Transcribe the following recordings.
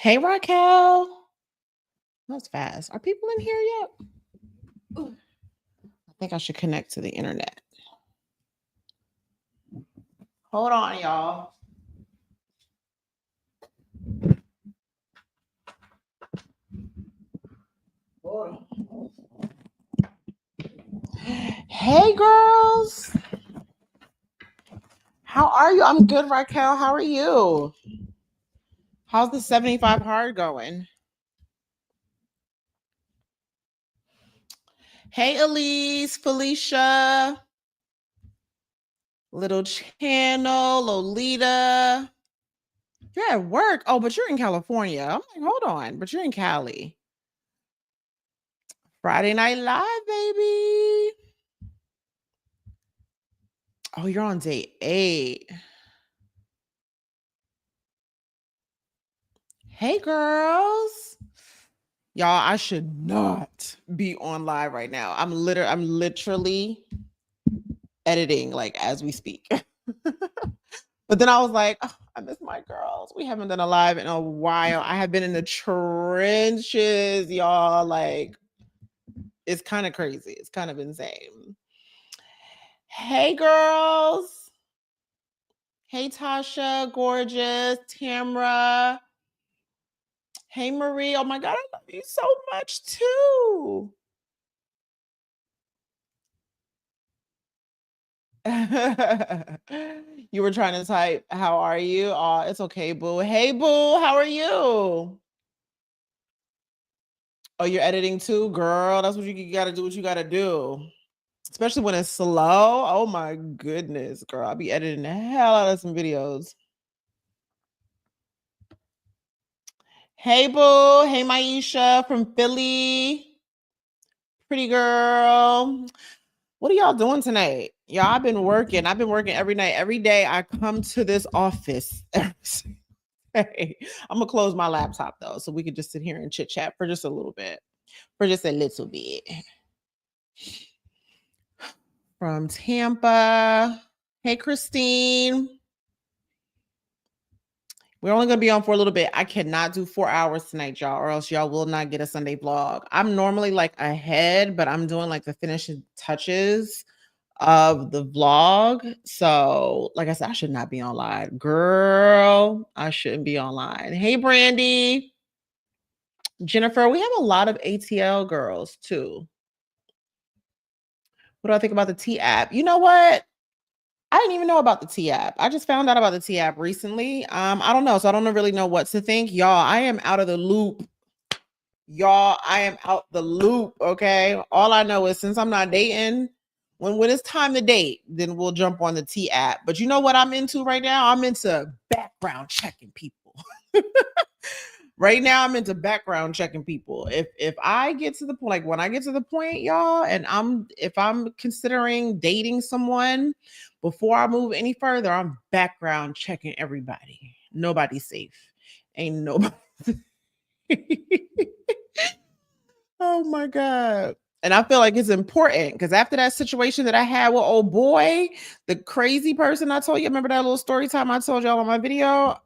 Hey Raquel. That's fast. Are people in here yet? Ooh, I think I should connect to the internet. Hold on, y'all. Hold on. Hey girls. How are you? I'm good, Raquel. How are you? How's the 75 hard going? Hey Elise, Felicia, Little Channel, Lolita. You're at work. Oh, but you're in California. I'm like, hold on, but you're in Cali. Friday Night Live, baby. Oh, you're on day 8. Hey, girls. Y'all, I should not be on live right now. I'm literally editing like as we speak. But then I was like, oh, I miss my girls. We haven't done a live in a while. I have been in the trenches, y'all. Like, it's kind of crazy. It's kind of insane. Hey, girls. Hey, Tasha, gorgeous, Tamra. Hey, Marie. Oh my God, I love you so much too. You were trying to type, how are you? Oh, it's okay, boo. Hey, boo, how are you? Oh, you're editing too, girl. That's what you gotta do, what you gotta do. Especially when it's slow. Oh my goodness, girl. I'll be editing the hell out of some videos. Hey, boo. Hey, Maisha from Philly. Pretty girl. What are y'all doing tonight? Y'all, I've been working. I've been working every night. Every day I come to this office. Hey, I'm gonna close my laptop though, so we can just sit here and chit chat for just a little bit. For just a little bit. From Tampa. Hey, Christine. We're only gonna be on for a little bit. I cannot do 4 hours tonight, y'all, or else y'all will not get a Sunday vlog. I'm normally like ahead, but I'm doing like the finishing touches of the vlog. So, like I said, I should not be online. Girl, I shouldn't be online. Hey, Brandy. Jennifer, we have a lot of ATL girls too. What do I think about the T app? You know what? I didn't even know about the T app. I just found out about the T app recently. I don't know. So I don't really know what to think. Y'all, I am out of the loop. Y'all, I am out the loop. Okay. All I know is since I'm not dating, when it's time to date, then we'll jump on the T app. But you know what I'm into right now? I'm into background checking people. Right now I'm into background checking people. If I get to the point, like when I get to the point, y'all, and if I'm considering dating someone, before I move any further, I'm background checking everybody. Nobody's safe. Ain't nobody. Oh my God. And I feel like it's important because after that situation that I had with old boy, the crazy person I told you, remember that little story time I told y'all on my video?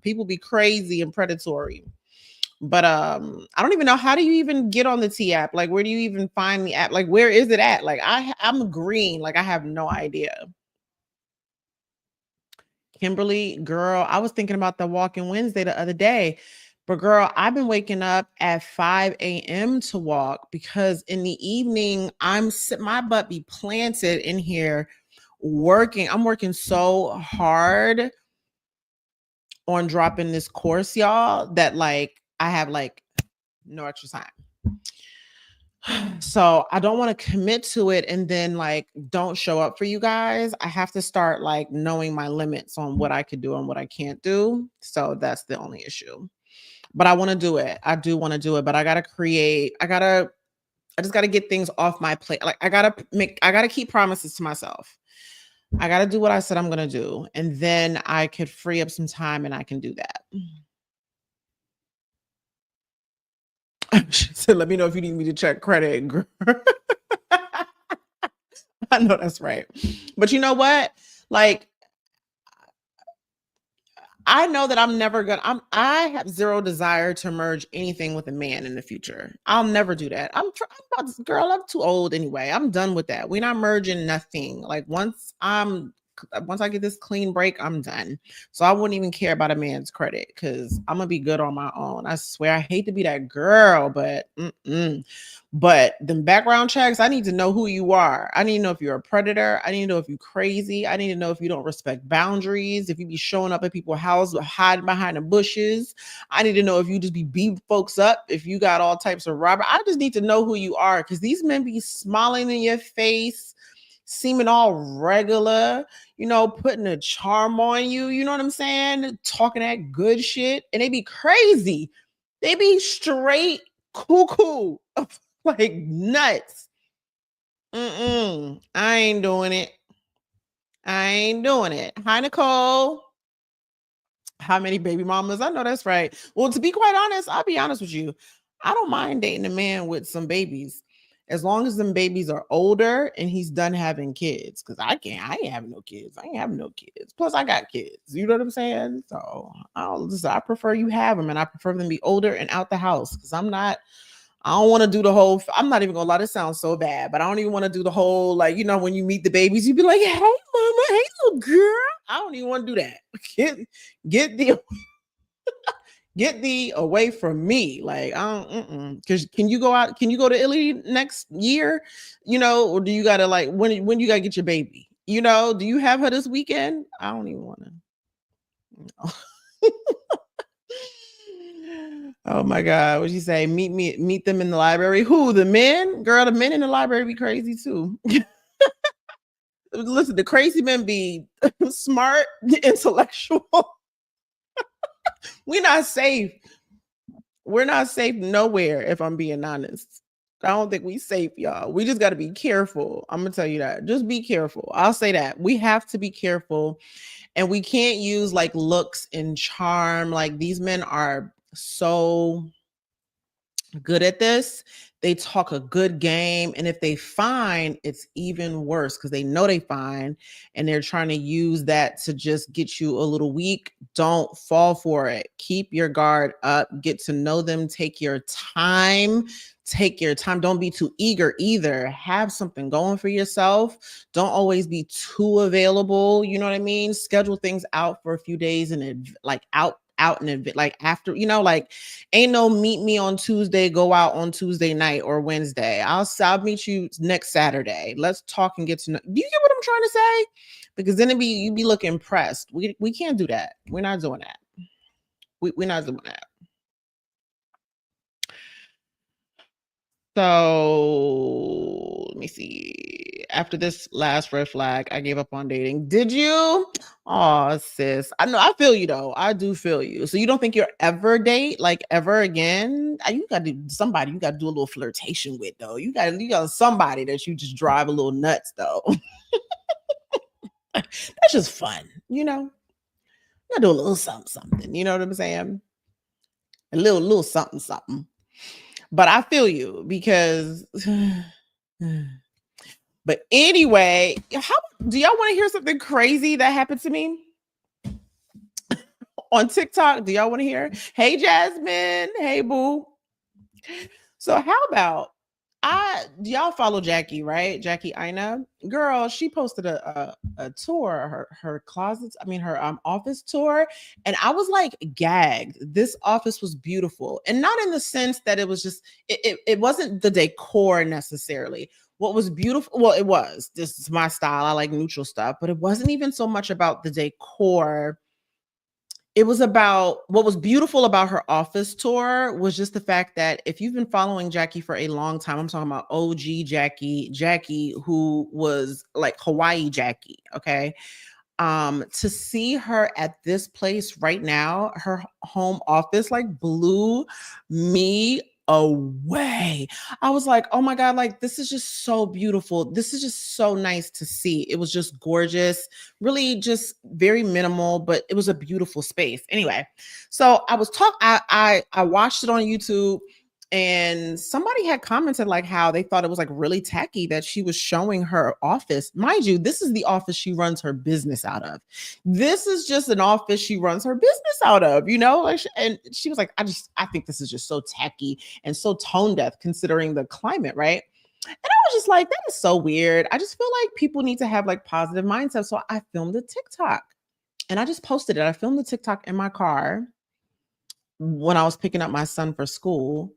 People be crazy and predatory. But I don't even know, how do you even get on the T app? Like, where do you even find the app? Like, where is it at? Like, I'm green. Like, I have no idea. Kimberly, girl, I was thinking about the walking Wednesday the other day. But girl, I've been waking up at 5 a.m. to walk because in the evening, my butt be planted in here working. I'm working so hard on dropping this course, y'all, that like I have like no extra time. So I don't want to commit to it and then like don't show up for you guys. I have to start like knowing my limits on what I could do and what I can't do. So that's the only issue. But I want to do it. I do want to do it, but I just gotta get things off my plate. Like I gotta keep promises to myself. I gotta do what I said I'm gonna do. And then I could free up some time and I can do that. She said, let me know if you need me to check credit. I know that's right. But you know what? Like, I know that I'm never gonna. I have zero desire to merge anything with a man in the future. I'll never do that. I'm about to, girl. I'm too old anyway. I'm done with that. We're not merging nothing. Like once I get this clean break, I'm done. So I wouldn't even care about a man's credit because I'm gonna be good on my own. I swear. I hate to be that girl, but but the background checks, I need to know who you are. I need to know if you're a predator. I need to know if you're crazy. I need to know if you don't respect boundaries, if you be showing up at people's houses, hiding behind the bushes. I need to know if you just be beating folks up, if you got all types of robbery. I just need to know who you are because these men be smiling in your face, seeming all regular, putting a charm on you. You know what I'm saying? Talking that good shit. And they be crazy. They be straight cuckoo. Like nuts. I ain't doing it. I ain't doing it. Hi, Nicole. How many baby mamas? I know that's right. Well, to be quite honest, I'll be honest with you. I don't mind dating a man with some babies. As long as them babies are older and he's done having kids. Cause I ain't having no kids. I ain't having no kids. Plus, I got kids. You know what I'm saying? So I prefer you have them and I prefer them to be older and out the house. Cause I don't want to do the whole. I'm not even gonna lie. This sounds so bad, but I don't even want to do the whole like when you meet the babies, you be like, "Hey, mama, hey, little girl." I don't even want to do that. Get the get thee away from me. Like I don't. Because can you go out? Can you go to Italy next year? Or do you gotta like when you gotta get your baby? Do you have her this weekend? I don't even want to. Oh my God. What'd you say? Meet them in the library. Who? The men? Girl, the men in the library be crazy too. Listen, the crazy men be smart, intellectual. We're not safe. We're not safe nowhere, if I'm being honest. I don't think we safe, y'all. We just got to be careful. I'm gonna tell you that. Just be careful. I'll say that. We have to be careful. And we can't use like looks and charm. Like these men are so good at this. They talk a good game. And if they find, it's even worse because they know they find and they're trying to use that to just get you a little weak. Don't fall for it. Keep your guard up. Get to know them. Take your time. Take your time. Don't be too eager either. Have something going for yourself. Don't always be too available. You know what I mean? Schedule things out for a few days and like out in a bit, like after, like ain't no meet me on Tuesday, go out on Tuesday night or Wednesday. I'll meet you next Saturday. Let's talk and get to know. Do you get what I'm trying to say? Because then you be looking pressed. We can't do that. We're not doing that. We're not doing that. So let me see. After this last red flag, I gave up on dating. Did you? Oh, sis. I know. I feel you though. I do feel you. So you don't think you'll ever date like ever again? You got to somebody. You got to do a little flirtation with though. You got somebody that you just drive a little nuts though. That's just fun, You got to do a little something. You know what I'm saying? A little something. But I feel you because but anyway, how do y'all want to hear something crazy that happened to me on TikTok? Do y'all want to hear? Hey Jasmine, hey boo. So how about do y'all follow Jackie, right? Jackie Aina. Girl, she posted a tour, her closets, her office tour. And I was like gagged. This office was beautiful. And not in the sense that it was just, it wasn't the decor necessarily. What was beautiful, well, it was. This is my style. I like neutral stuff, but it wasn't even so much about the decor. It was about what was beautiful about her office tour was just the fact that if you've been following Jackie for a long time, I'm talking about OG Jackie, who was like Hawaii Jackie. Okay. To see her at this place right now, her home office like blew me away. I was like, oh my God, like this is just so beautiful. This is just so nice to see. It was just gorgeous, really just very minimal, but it was a beautiful space. Anyway, so I was I watched it on YouTube. And somebody had commented like how they thought it was like really tacky that she was showing her office. Mind you, this is the office she runs her business out of. This is just an office she runs her business out of, you know? Like, and she was like, I think this is just so tacky and so tone deaf considering the climate, right? And I was just like, that is so weird. I just feel like people need to have like positive mindset. So I filmed a TikTok and I just posted it. I filmed the TikTok in my car when I was picking up my son for school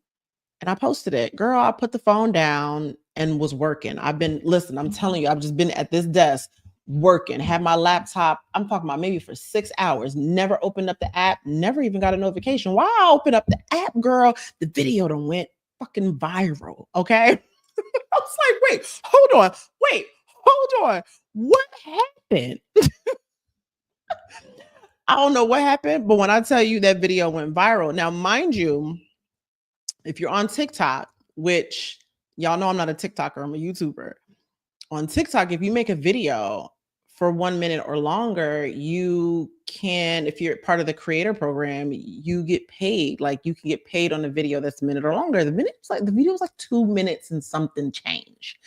and I posted it. Girl, I put the phone down and was working. Listen, I'm telling you, I've just been at this desk working, had my laptop. I'm talking about maybe for 6 hours, never opened up the app, never even got a notification. Why I open up the app, girl? The video done went fucking viral. Okay. I was like, hold on. What happened? I don't know what happened, but when I tell you that video went viral, now mind you, if you're on TikTok, which y'all know I'm not a TikToker, I'm a YouTuber. On TikTok, if you make a video for 1 minute or longer, you can, if you're part of the creator program, you get paid. Like you can get paid on a video that's a minute or longer. The video is like 2 minutes and something change.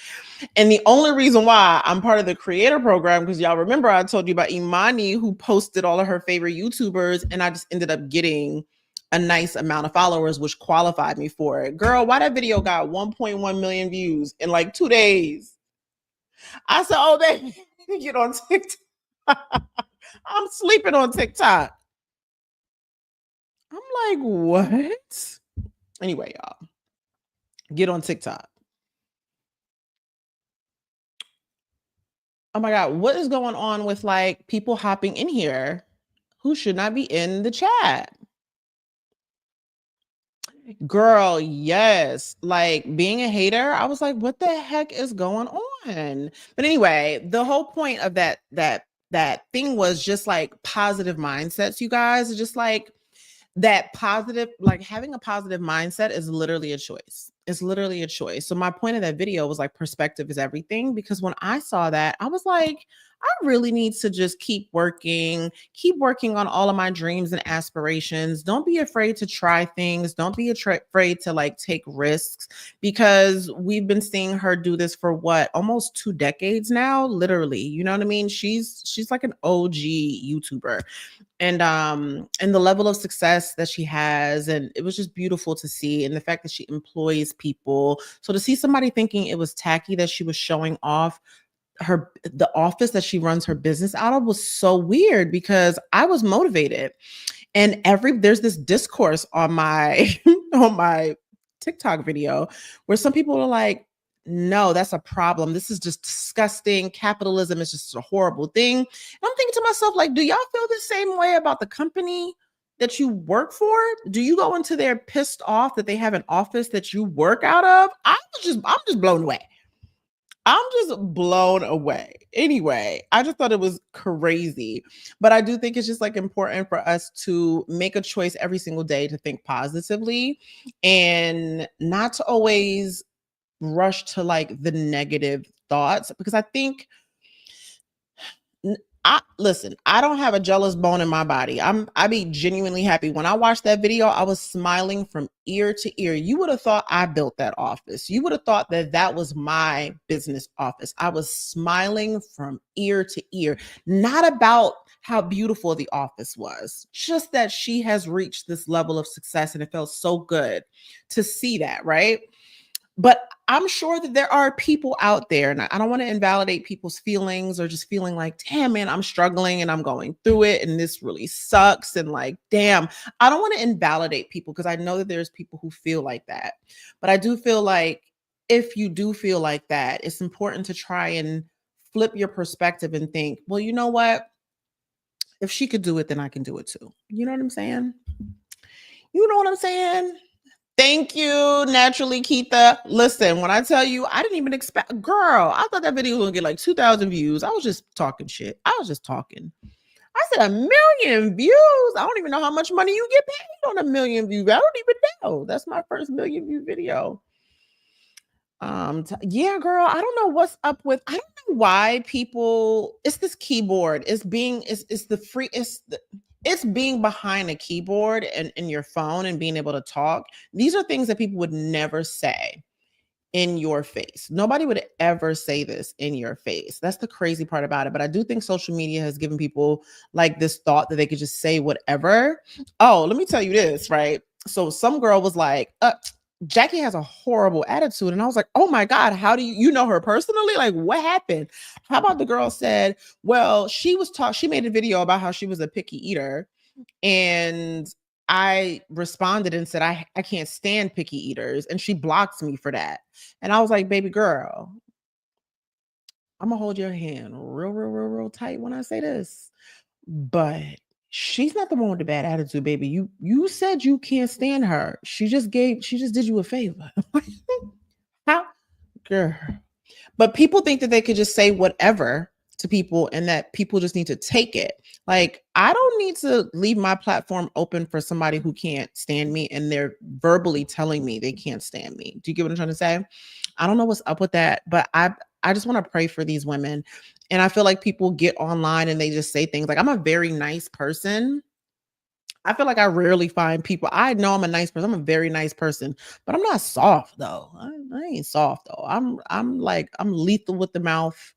And the only reason why I'm part of the creator program, because y'all remember I told you about Imani who posted all of her favorite YouTubers, and I just ended up getting a nice amount of followers, which qualified me for it. Girl, why that video got 1.1 million views in like 2 days? I said, oh, baby, get on TikTok. I'm sleeping on TikTok. I'm like, what? Anyway, y'all, get on TikTok. Oh my God, what is going on with like people hopping in here who should not be in the chat? Girl, yes. Like being a hater, I was like, what the heck is going on? But anyway, the whole point of that thing was just like positive mindsets, you guys. Just like that positive, like having a positive mindset is literally a choice. It's literally a choice. So my point of that video was like perspective is everything, because when I saw that, I was like, I really need to just keep working on all of my dreams and aspirations. Don't be afraid to try things. Don't be afraid to like take risks, because we've been seeing her do this for what, almost 2 decades now, literally. You know what I mean? She's like an OG YouTuber, and the level of success that she has, and it was just beautiful to see, and the fact that she employs people. So to see somebody thinking it was tacky that she was showing off the office that she runs her business out of was so weird, because I was motivated. And there's this discourse on my on my TikTok video where some people are like, no, that's a problem. This is just disgusting. Capitalism is just a horrible thing. And I'm thinking to myself, like, do y'all feel the same way about the company that you work for? Do you go into there pissed off that they have an office that you work out of? I'm just blown away. I'm just blown away. Anyway, I just thought it was crazy. But I do think it's just like important for us to make a choice every single day to think positively and not to always rush to like the negative thoughts, because I think listen, I don't have a jealous bone in my body. I be genuinely happy. When I watched that video, I was smiling from ear to ear. You would have thought I built that office. You would have thought that that was my business office. I was smiling from ear to ear, not about how beautiful the office was, just that she has reached this level of success, and it felt so good to see that, right? But I'm sure that there are people out there, and I don't want to invalidate people's feelings or just feeling like, damn, man, I'm struggling and I'm going through it and this really sucks. And like, damn, I don't want to invalidate people, because I know that there's people who feel like that. But I do feel like if you do feel like that, it's important to try and flip your perspective and think, well, you know what? If she could do it, then I can do it too. You know what I'm saying? You know what I'm saying? Thank you, Naturally Keitha. Listen, when I tell you, I didn't even expect, girl, I thought that video was gonna get like 2,000 views. I was just talking shit. I was just talking. I said 1,000,000 views. I don't even know how much money you get paid on 1,000,000 views. I don't even know. That's my first 1,000,000 view video. Yeah, girl, I don't know what's up with, I don't know why people, it's this keyboard. It's the free, it's being behind a keyboard and in your phone and being able to talk. These are things that people would never say in your face. Nobody would ever say this in your face. That's the crazy part about it. But I do think social media has given people like this thought that they could just say whatever. Oh, let me tell you this, right? So some girl was like, Jackie has a horrible attitude. And I was like, oh my God, how do you know her personally? Like, what happened? How about the girl said, well, she made a video about how she was a picky eater. And I responded and said, I can't stand picky eaters. And she blocked me for that. And I was like, baby girl, I'm gonna hold your hand real tight when I say this. But she's not the one with the bad attitude, baby. You said you can't stand her. She just did you a favor. How girl. But people think that they could just say whatever to people and that people just need to take it. Like, I don't need to leave my platform open for somebody who can't stand me and they're verbally telling me they can't stand me. Do you get what I'm trying to say? I don't know what's up with that, but I just want to pray for these women. And I feel like people get online and they just say things like, I'm a very nice person. I feel like I rarely find people. I know I'm a nice person. I'm a very nice person, but I'm not soft though. I ain't soft though. I'm lethal with the mouth.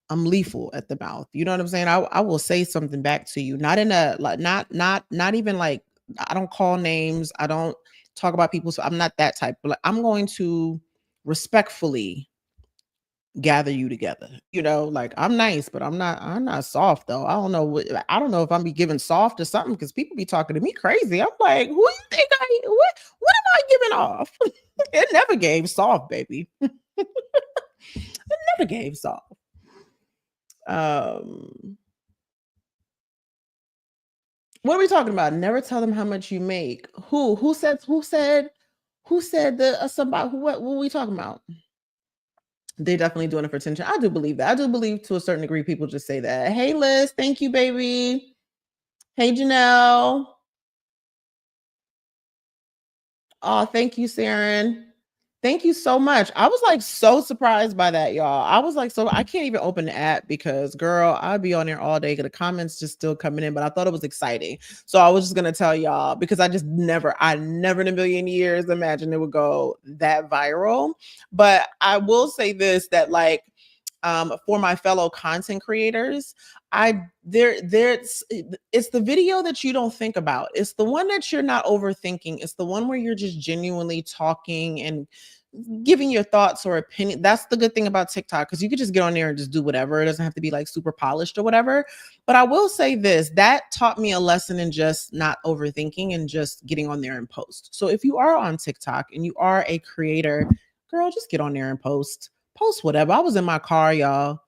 I'm lethal at the mouth. You know what I'm saying? I will say something back to you. Not in a like not even like I don't call names. I don't talk about people. So I'm not that type. But like, I'm going to respectfully gather you together. You know, like I'm nice, but I'm not soft though. I don't know if I'm be giving soft or something because people be talking to me crazy. I'm like, who you think what am I giving off? It never gave soft, baby. It never gave soft. Um what are we talking about? Never tell them how much you make. Who said the somebody what were we talking about? They definitely doing it for attention. I do believe that. I do believe to a certain degree people just say that. Hey Liz, thank you, baby. Hey Janelle. Oh, thank you, Saren. Thank you so much. I was like so surprised by that, y'all. I was like, so I can't even open the app because, girl, I'd be on there all day. The comments just still coming in, but I thought it was exciting. So I was just gonna tell y'all because I never in a million years imagined it would go that viral. But I will say this that like for my fellow content creators, it's the video that you don't think about. It's the one that you're not overthinking. It's the one where you're just genuinely talking and giving your thoughts or opinion. That's the good thing about TikTok because you could just get on there and just do whatever. It doesn't have to be like super polished or whatever. But I will say this, that taught me a lesson in just not overthinking and just getting on there and post. So if you are on TikTok and you are a creator, girl, just get on there and post whatever. I was in my car, y'all.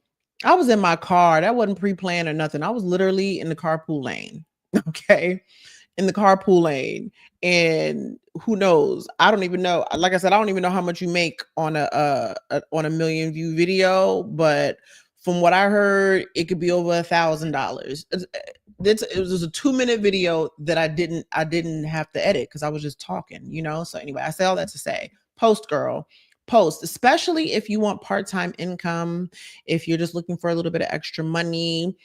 I was in my car. That wasn't pre-planned or nothing. I was literally in the carpool lane. Okay. In the carpool lane. And who knows? I don't even know. Like I said, I don't even know how much you make on a million view video, but from what I heard, it could be over $1,000. It was a 2-minute video that I didn't have to edit because I was just talking, you know. So anyway, I say all that to say, post girl, post, especially if you want part-time income, if you're just looking for a little bit of extra money,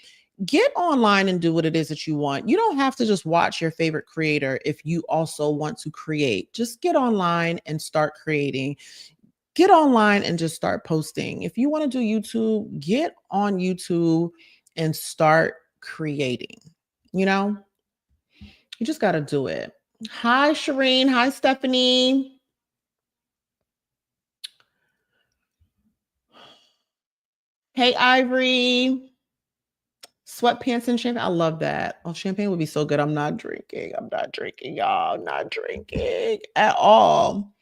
get online and do what it is that you want. You don't have to just watch your favorite creator if you also want to create. Just get online and start creating. Get online and just start posting. If you want to do YouTube, get on YouTube and start creating. You know, you just got to do it. Hi, Shireen. Hi, Stephanie. Hey, Ivory. Sweatpants and champagne. I love that. Oh, champagne would be so good. I'm not drinking. I'm not drinking, y'all. I'm not drinking at all.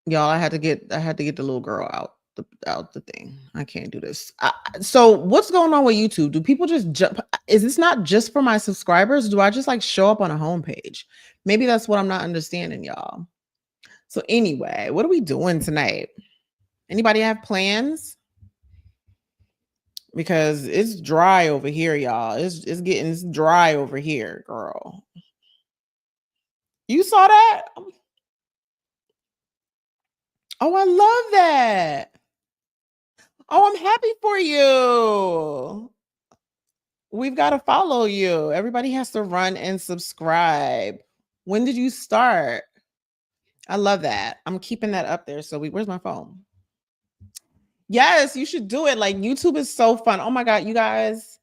Y'all, I had to get the little girl out the thing. I can't do this. So what's going on with YouTube? Do people just jump? Is this not just for my subscribers? Do I just like show up on a homepage? Maybe that's what I'm not understanding, y'all. So anyway, what are we doing tonight? Anybody have plans? Because it's dry over here, y'all. It's dry over here, girl. You saw that? Oh, I love that. Oh, I'm happy for you. We've got to follow you. Everybody has to run and subscribe. When did you start? I love that. I'm keeping that up there. So where's my phone? Yes, you should do it. Like YouTube is so fun. Oh my God, you guys.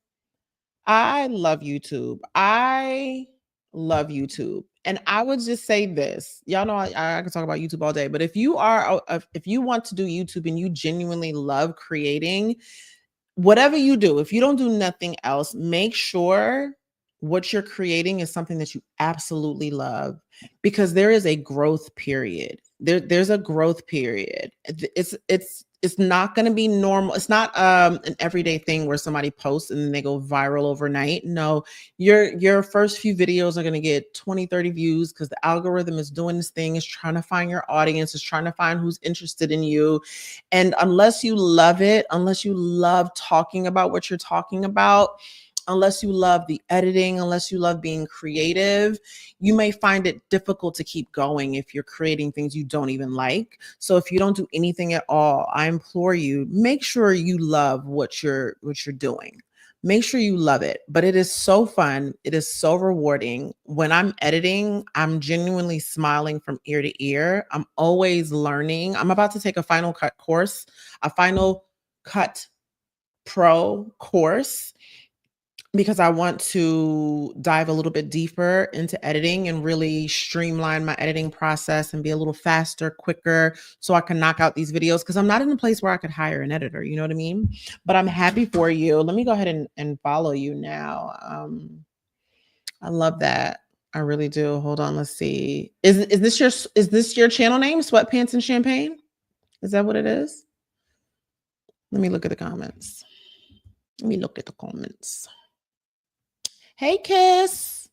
I love YouTube. I love YouTube. And I would just say this. Y'all know I can talk about YouTube all day, but if you are if you want to do YouTube and you genuinely love creating, whatever you do, if you don't do nothing else, make sure what you're creating is something that you absolutely love, because there is a growth period. There's a growth period. It's not going to be normal. It's not an everyday thing where somebody posts and then they go viral overnight. No, your first few videos are going to get 20, 30 views because the algorithm is doing this thing, is trying to find your audience, is trying to find who's interested in you. And unless you love it, unless you love talking about what you're talking about, unless you love the editing, unless you love being creative, you may find it difficult to keep going if you're creating things you don't even like. So if you don't do anything at all, I implore you, make sure you love what you're doing. Make sure you love it. But it is so fun. It is so rewarding. When I'm editing, I'm genuinely smiling from ear to ear. I'm always learning. I'm about to take a Final Cut course, a Final Cut Pro course, because I want to dive a little bit deeper into editing and really streamline my editing process and be a little faster, quicker, so I can knock out these videos, because I'm not in a place where I could hire an editor, you know what I mean? But I'm happy for you. Let me go ahead and follow you now. I love that. I really do. Hold on, let's see. Is this your channel name, Sweatpants and Champagne? Is that what it is? Let me look at the comments. Let me look at the comments. Hey, Kiss.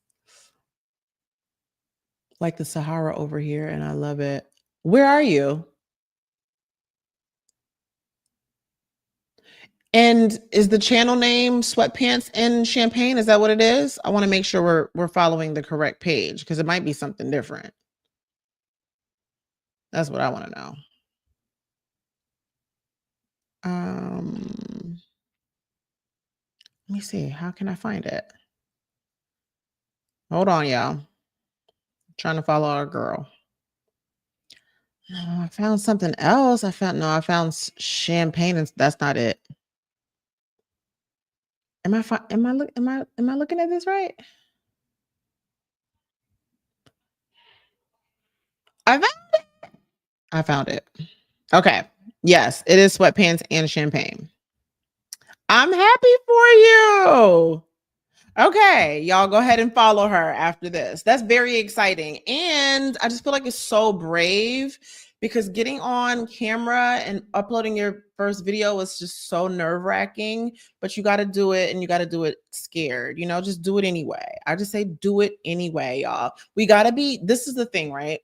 Like the Sahara over here, and I love it. Where are you? And is the channel name Sweatpants and Champagne? Is that what it is? I want to make sure we're following the correct page, because it might be something different. That's what I want to know. Let me see. How can I find it? Hold on, y'all. Trying to follow our girl. No, I found something else. I found Champagne, and that's not it. Am I looking at this right? I found it. Okay. Yes, it is Sweatpants and Champagne. I'm happy for you. Okay, y'all go ahead and follow her after this. That's very exciting. And I just feel like it's so brave, because getting on camera and uploading your first video was just so nerve-wracking, but you got to do it, and you got to do it scared. Just do it anyway. I just say do it anyway, y'all. This is the thing, right?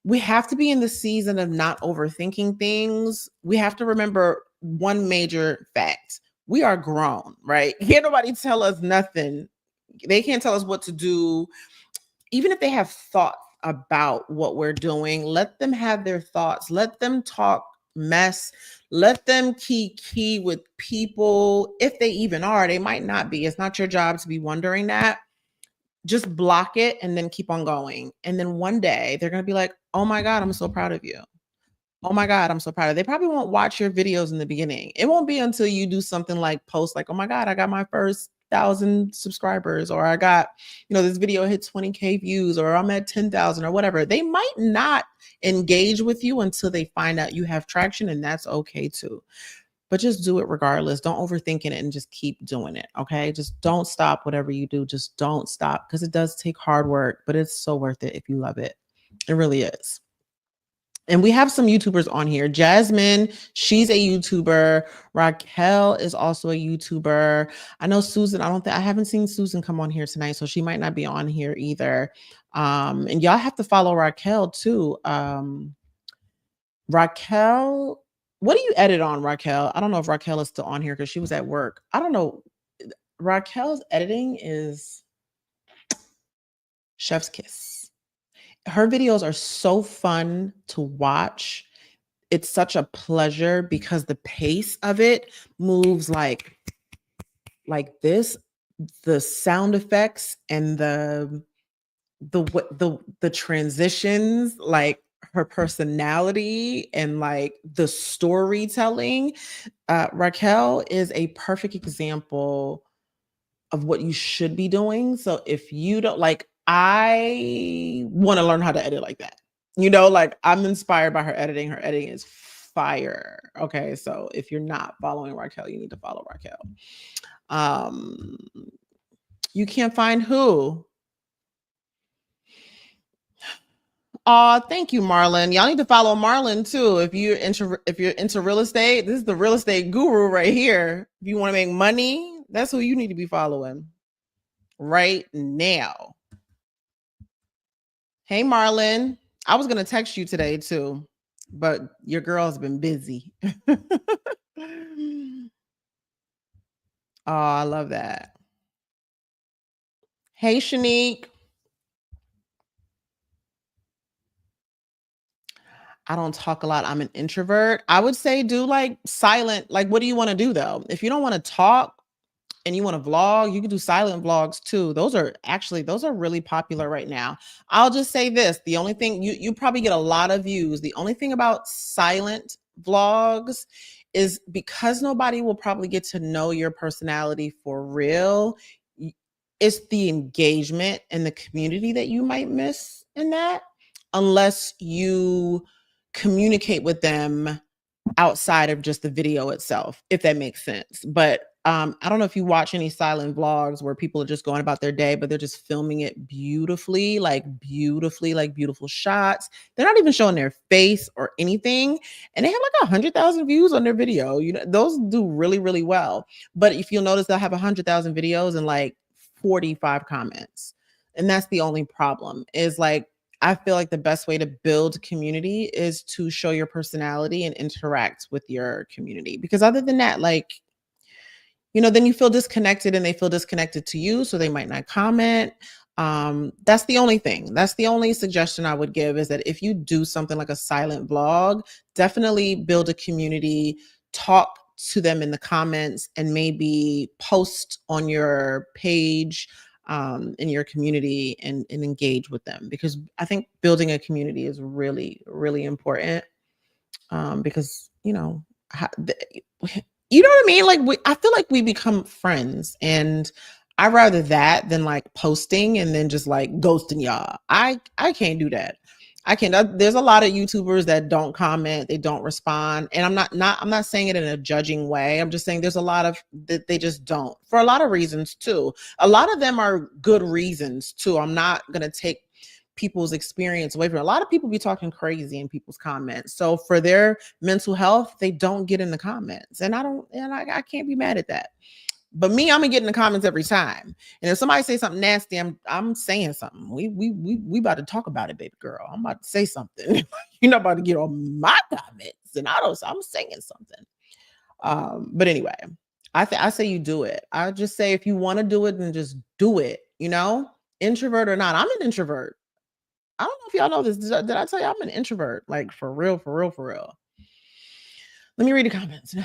We have to be in the season of not overthinking things. We have to remember one major fact. We are grown, right? Can't nobody tell us nothing. They can't tell us what to do. Even if they have thoughts about what we're doing, let them have their thoughts. Let them talk mess. Let them key with people. If they even are, they might not be. It's not your job to be wondering that. Just block it and then keep on going. And then one day they're going to be like, oh my God, I'm so proud of you. Oh my God, I'm so proud of you. They probably won't watch your videos in the beginning. It won't be until you do something like post like, oh my God, I got my first 1,000 subscribers, or I got, this video hit 20K views, or I'm at 10,000 or whatever. They might not engage with you until they find out you have traction, and that's okay too. But just do it regardless. Don't overthink it and just keep doing it. Okay. Just don't stop whatever you do. Just don't stop, because it does take hard work, but it's so worth it if you love it. It really is. And we have some YouTubers on here. Jasmine, she's a YouTuber. Raquel is also a YouTuber. I know Susan, I haven't seen Susan come on here tonight, so she might not be on here either. And y'all have to follow Raquel too. Raquel, what do you edit on, Raquel? I don't know if Raquel is still on here because she was at work. I don't know. Raquel's editing is chef's kiss. Her videos are so fun to watch. it's such a pleasure because the pace of it moves like this. The sound effects and the transitions, like her personality and like the storytelling. Raquel is a perfect example of what you should be doing. So if you don't like, I want to learn how to edit like that. Like I'm inspired by her editing. Her editing is fire. Okay. So if you're not following Raquel, you need to follow Raquel. Um, you can't find who. Thank you, Marlon. Y'all need to follow Marlon too. If you're into real estate, this is the real estate guru right here. If you want to make money, that's who you need to be following right now. Hey, Marlon. I was gonna text you today too, but your girl's been busy. Oh, I love that. Hey, Shanique. I don't talk a lot. I'm an introvert. I would say do like silent. Like, what do you want to do though? If you don't want to talk and you want to vlog, you can do silent vlogs too. Those are really popular right now. I'll just say this: the only thing you probably get a lot of views. The only thing about silent vlogs is because nobody will probably get to know your personality for real. It's the engagement and the community that you might miss in that, unless you communicate with them outside of just the video itself, if that makes sense. But I don't know if you watch any silent vlogs where people are just going about their day, but they're just filming it beautifully, like beautiful shots. They're not even showing their face or anything. And they have like 100,000 views on their video. Those do really, really well. But if you'll notice, they'll have 100,000 videos and like 45 comments. And that's the only problem is like, I feel like the best way to build community is to show your personality and interact with your community. Because other than that, like, then you feel disconnected and they feel disconnected to you. So they might not comment. That's the only thing. That's the only suggestion I would give is that if you do something like a silent vlog, definitely build a community, talk to them in the comments, and maybe post on your page in your community and engage with them, because I think building a community is really, really important. Because you know what I mean? Like I feel like we become friends, and I rather that than like posting and then just like ghosting y'all. I can't do that. I can't. There's a lot of YouTubers that don't comment, they don't respond, and I'm not saying it in a judging way. I'm just saying there's a lot of that they just don't, for a lot of reasons too. A lot of them are good reasons too. I'm not gonna take people's experience away from it. A lot of people be talking crazy in people's comments. So for their mental health, they don't get in the comments. And I can't be mad at that. But me, I'm gonna get in the comments every time. And if somebody say something nasty, I'm saying something. We about to talk about it, baby girl. I'm about to say something. You're not about to get on my comments. And I'm saying something. But anyway, I say you do it. I just say if you want to do it, then just do it, introvert or not. I'm an introvert. I don't know if y'all know this. Did I tell you I'm an introvert? Like for real, for real, for real. Let me read the comments.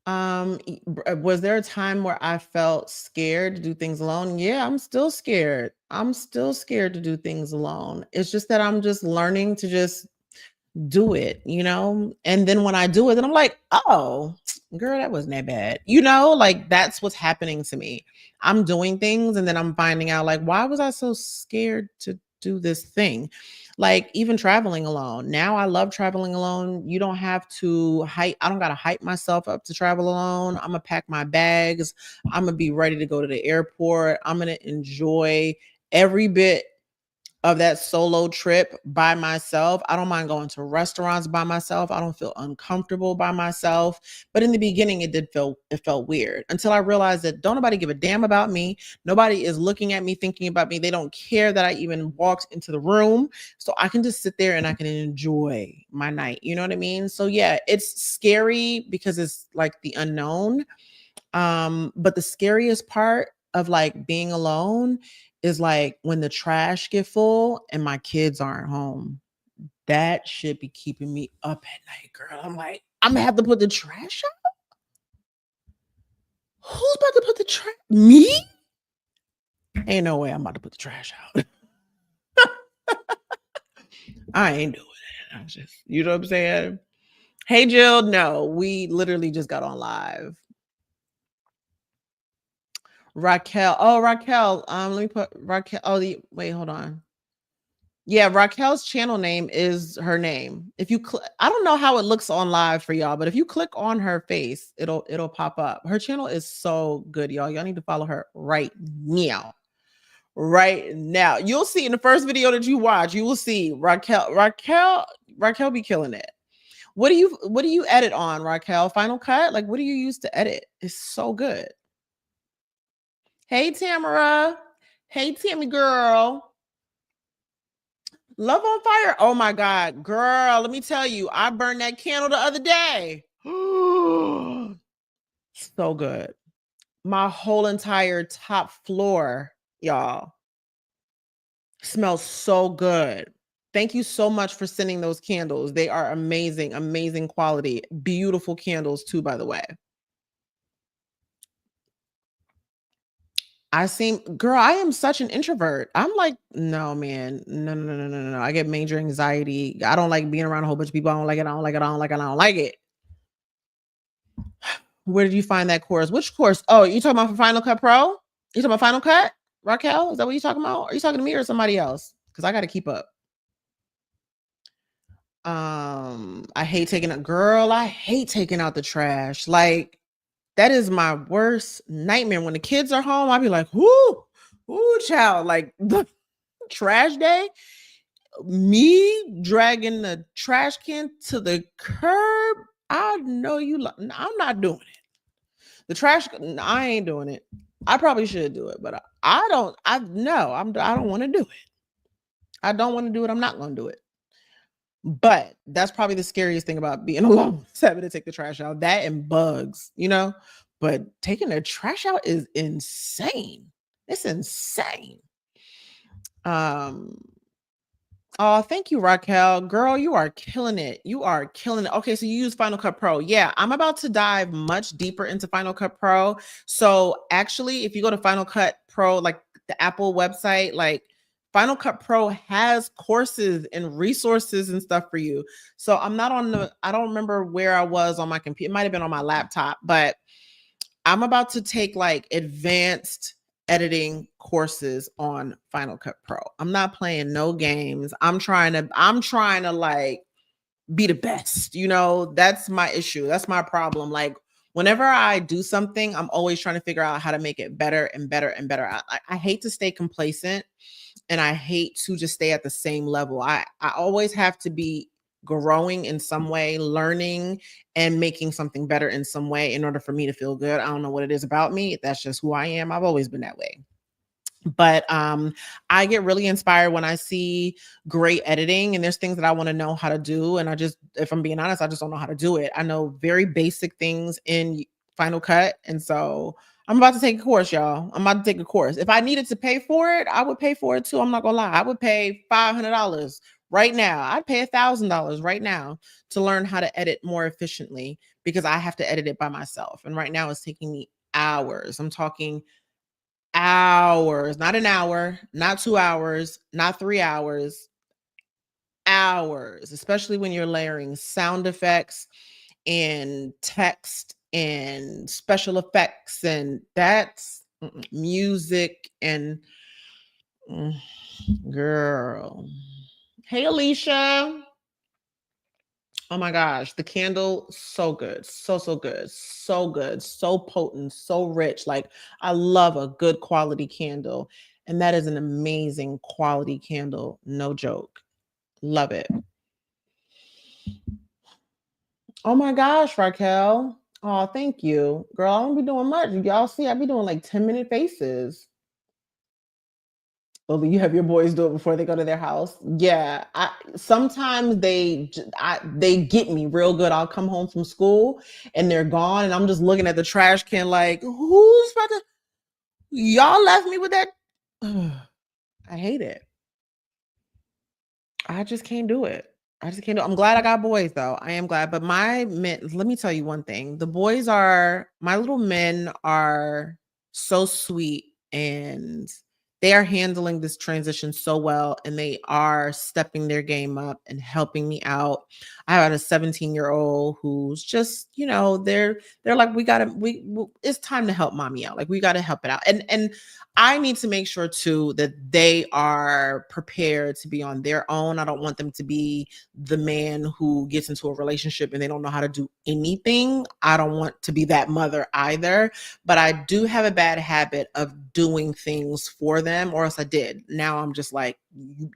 Was there a time where I felt scared to do things alone? Yeah, I'm still scared. I'm still scared to do things alone. It's just that I'm just learning to just do it, And then when I do it, then I'm like, oh, girl, that wasn't that bad. Like that's what's happening to me. I'm doing things and then I'm finding out like, why was I so scared to do this thing? Like even traveling alone. Now I love traveling alone. You don't have to hype. I don't got to hype myself up to travel alone. I'm going to pack my bags. I'm going to be ready to go to the airport. I'm going to enjoy every bit of that solo trip by myself. I don't mind going to restaurants by myself. I don't feel uncomfortable by myself. But in the beginning, it felt weird until I realized that don't nobody give a damn about me. Nobody is looking at me, thinking about me. They don't care that I even walked into the room. So I can just sit there and I can enjoy my night. You know what I mean? So yeah, it's scary because it's like the unknown. But the scariest part of like being alone is like when the trash get full and my kids aren't home. That should be keeping me up at night, girl. I'm like, I'm gonna have to put the trash out. Who's about to put the trash? Me? Ain't no way I'm about to put the trash out. I ain't doing it. I just, you know what I'm saying? Hey Jill, no, we literally just got on live. Raquel. Oh, Raquel. Let me put Raquel. Oh, wait, hold on. Yeah, Raquel's channel name is her name. If you I don't know how it looks on live for y'all, but if you click on her face, it'll pop up. Her channel is so good, y'all. Y'all need to follow her right now. Right now. You'll see in the first video that you watch, you will see Raquel be killing it. What do you edit on, Raquel? Final Cut? Like, what do you use to edit? It's so good. Hey, Tamara. Hey, Tammy girl. Love on Fire. Oh my God, girl. Let me tell you, I burned that candle the other day. So good. My whole entire top floor, y'all, smells so good. Thank you so much for sending those candles. They are amazing, amazing quality. Beautiful candles too, by the way. Girl, I am such an introvert. I'm like, no, man. No. I get major anxiety. I don't like being around a whole bunch of people. I don't like it. Where did you find that course? Which course? Oh, you talking about for Final Cut Pro? You talking about Final Cut? Raquel? Is that what you talking about? Are you talking to me or somebody else? Because I got to keep up. I hate taking out the trash. Like, that is my worst nightmare. When the kids are home, I'll be like, ooh, child, like the trash day, me dragging the trash can to the curb. I know I'm not doing it. The trash, I ain't doing it. I probably should do it, but I don't want to do it. I don't want to do it. I'm not going to do it. But that's probably the scariest thing about being alone, is having to take the trash out. That and bugs, you know? But taking the trash out is insane. It's insane. Oh, thank you, Raquel. Girl, you are killing it. You are killing it. Okay, so you use Final Cut Pro. Yeah, I'm about to dive much deeper into Final Cut Pro. So actually, if you go to Final Cut Pro, like the Apple website, like Final Cut Pro has courses and resources and stuff for you. So I'm not I don't remember where I was on my computer. It might have been on my laptop, but I'm about to take like advanced editing courses on Final Cut Pro. I'm not playing no games. I'm trying to like be the best. You know, that's my issue. That's my problem. Like, whenever I do something, I'm always trying to figure out how to make it better and better and better. I hate to stay complacent, and I hate to just stay at the same level. I always have to be growing in some way, learning and making something better in some way in order for me to feel good. I don't know what it is about me. That's just who I am. I've always been that way. But I get really inspired when I see great editing, and there's things that I want to know how to do. And if I'm being honest, I just don't know how to do it. I know very basic things in Final Cut. And so I'm about to take a course, y'all. I'm about to take a course. If I needed to pay for it, I would pay for it too. I'm not gonna lie. I would pay $500 right now. I'd pay $1,000 right now to learn how to edit more efficiently, because I have to edit it by myself. And right now it's taking me hours. I'm talking hours, not an hour, not 2 hours, not 3 hours, hours, especially when you're layering sound effects and text and special effects, and that's music and girl. Hey, Alicia. Oh my gosh, the candle, so good. So good. So good. So potent, so rich. Like, I love a good quality candle. And that is an amazing quality candle. No joke. Love it. Oh my gosh, Raquel. Oh, thank you. Girl, I don't be doing much. Y'all see, I be doing like 10-minute faces. Oh, you have your boys do it before they go to their house. Yeah, sometimes they get me real good. I'll come home from school and they're gone, and I'm just looking at the trash can like, who's about to? Y'all left me with that. I hate it. I just can't do it. I just can't do I'm glad I got boys though. I am glad. But my men, let me tell you one thing. The boys are my little men are so sweet and they are handling this transition so well and they are stepping their game up and helping me out. I had a 17-year-old who's just, they're like, it's time to help mommy out. Like we got to help it out. And I need to make sure too that they are prepared to be on their own. I don't want them to be the man who gets into a relationship and they don't know how to do anything. I don't want to be that mother either, but I do have a bad habit of doing things for them, or else I did. Now I'm just like,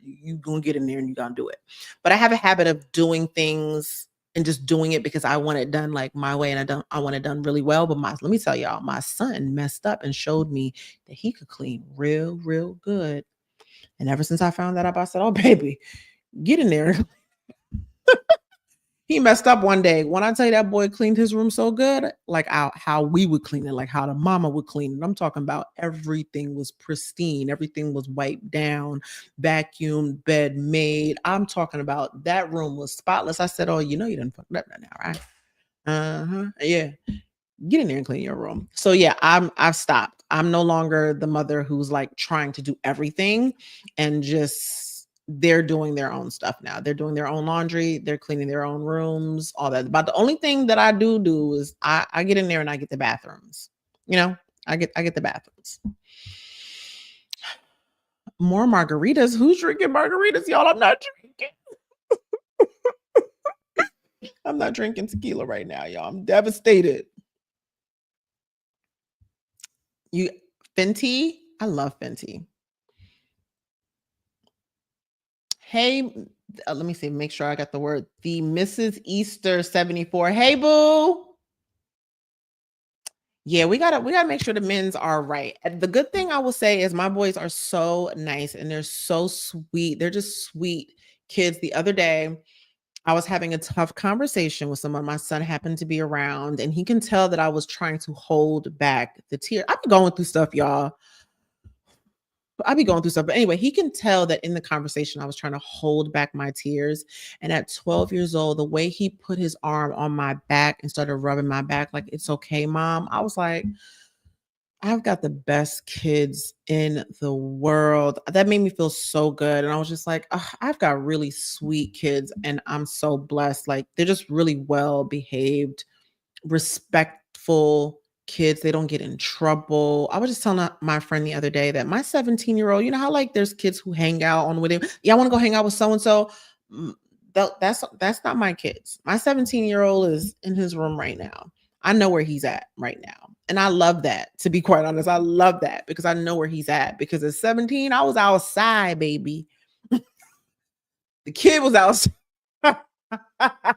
you gonna get in there and you gonna do it. But I have a habit of doing things and just doing it because I want it done like my way and I want it done really well. But let me tell y'all, my son messed up and showed me that he could clean real, real good. And ever since I found that out, I said, oh baby, get in there. He messed up one day. When I tell you that boy cleaned his room so good, like how we would clean it, like how the mama would clean it. I'm talking about everything was pristine, everything was wiped down, vacuumed, bed made. I'm talking about that room was spotless. I said, "Oh, you didn't fuck that now, right? Yeah, get in there and clean your room." So yeah, I've stopped. I'm no longer the mother who's like trying to do everything and just they're doing their own stuff now. They're doing their own laundry, they're cleaning their own rooms, all that. But the only thing that I do is I get in there and I get the bathrooms. I get the bathrooms. More margaritas. Who's drinking margaritas, y'all? I'm not drinking. I'm not drinking tequila right now, y'all. I'm devastated. Fenty? I love Fenty. Hey, let me see, make sure I got the word. The Mrs. Easter 74. Hey, boo. Yeah, we gotta make sure the men's are right. And the good thing I will say is my boys are so nice and they're so sweet. They're just sweet kids. The other day, I was having a tough conversation with someone. My son happened to be around, and he can tell that I was trying to hold back the tears. I'm going through stuff, y'all. I be going through stuff. But anyway, he can tell that in the conversation, I was trying to hold back my tears. And at 12 years old, the way he put his arm on my back and started rubbing my back, like, it's okay, mom. I was like, I've got the best kids in the world. That made me feel so good. And I was just like, I've got really sweet kids and I'm so blessed. Like, they're just really well behaved, respectful kids. They don't get in trouble. I was just telling my friend the other day that my 17-year-old, you know how like there's kids who hang out on with him. Yeah, I want to go hang out with so and so. That's not my kids. My 17-year-old is in his room right now. I know where he's at right now. And I love that, to be quite honest. I love that because I know where he's at. Because at 17, I was outside, baby. The kid was outside.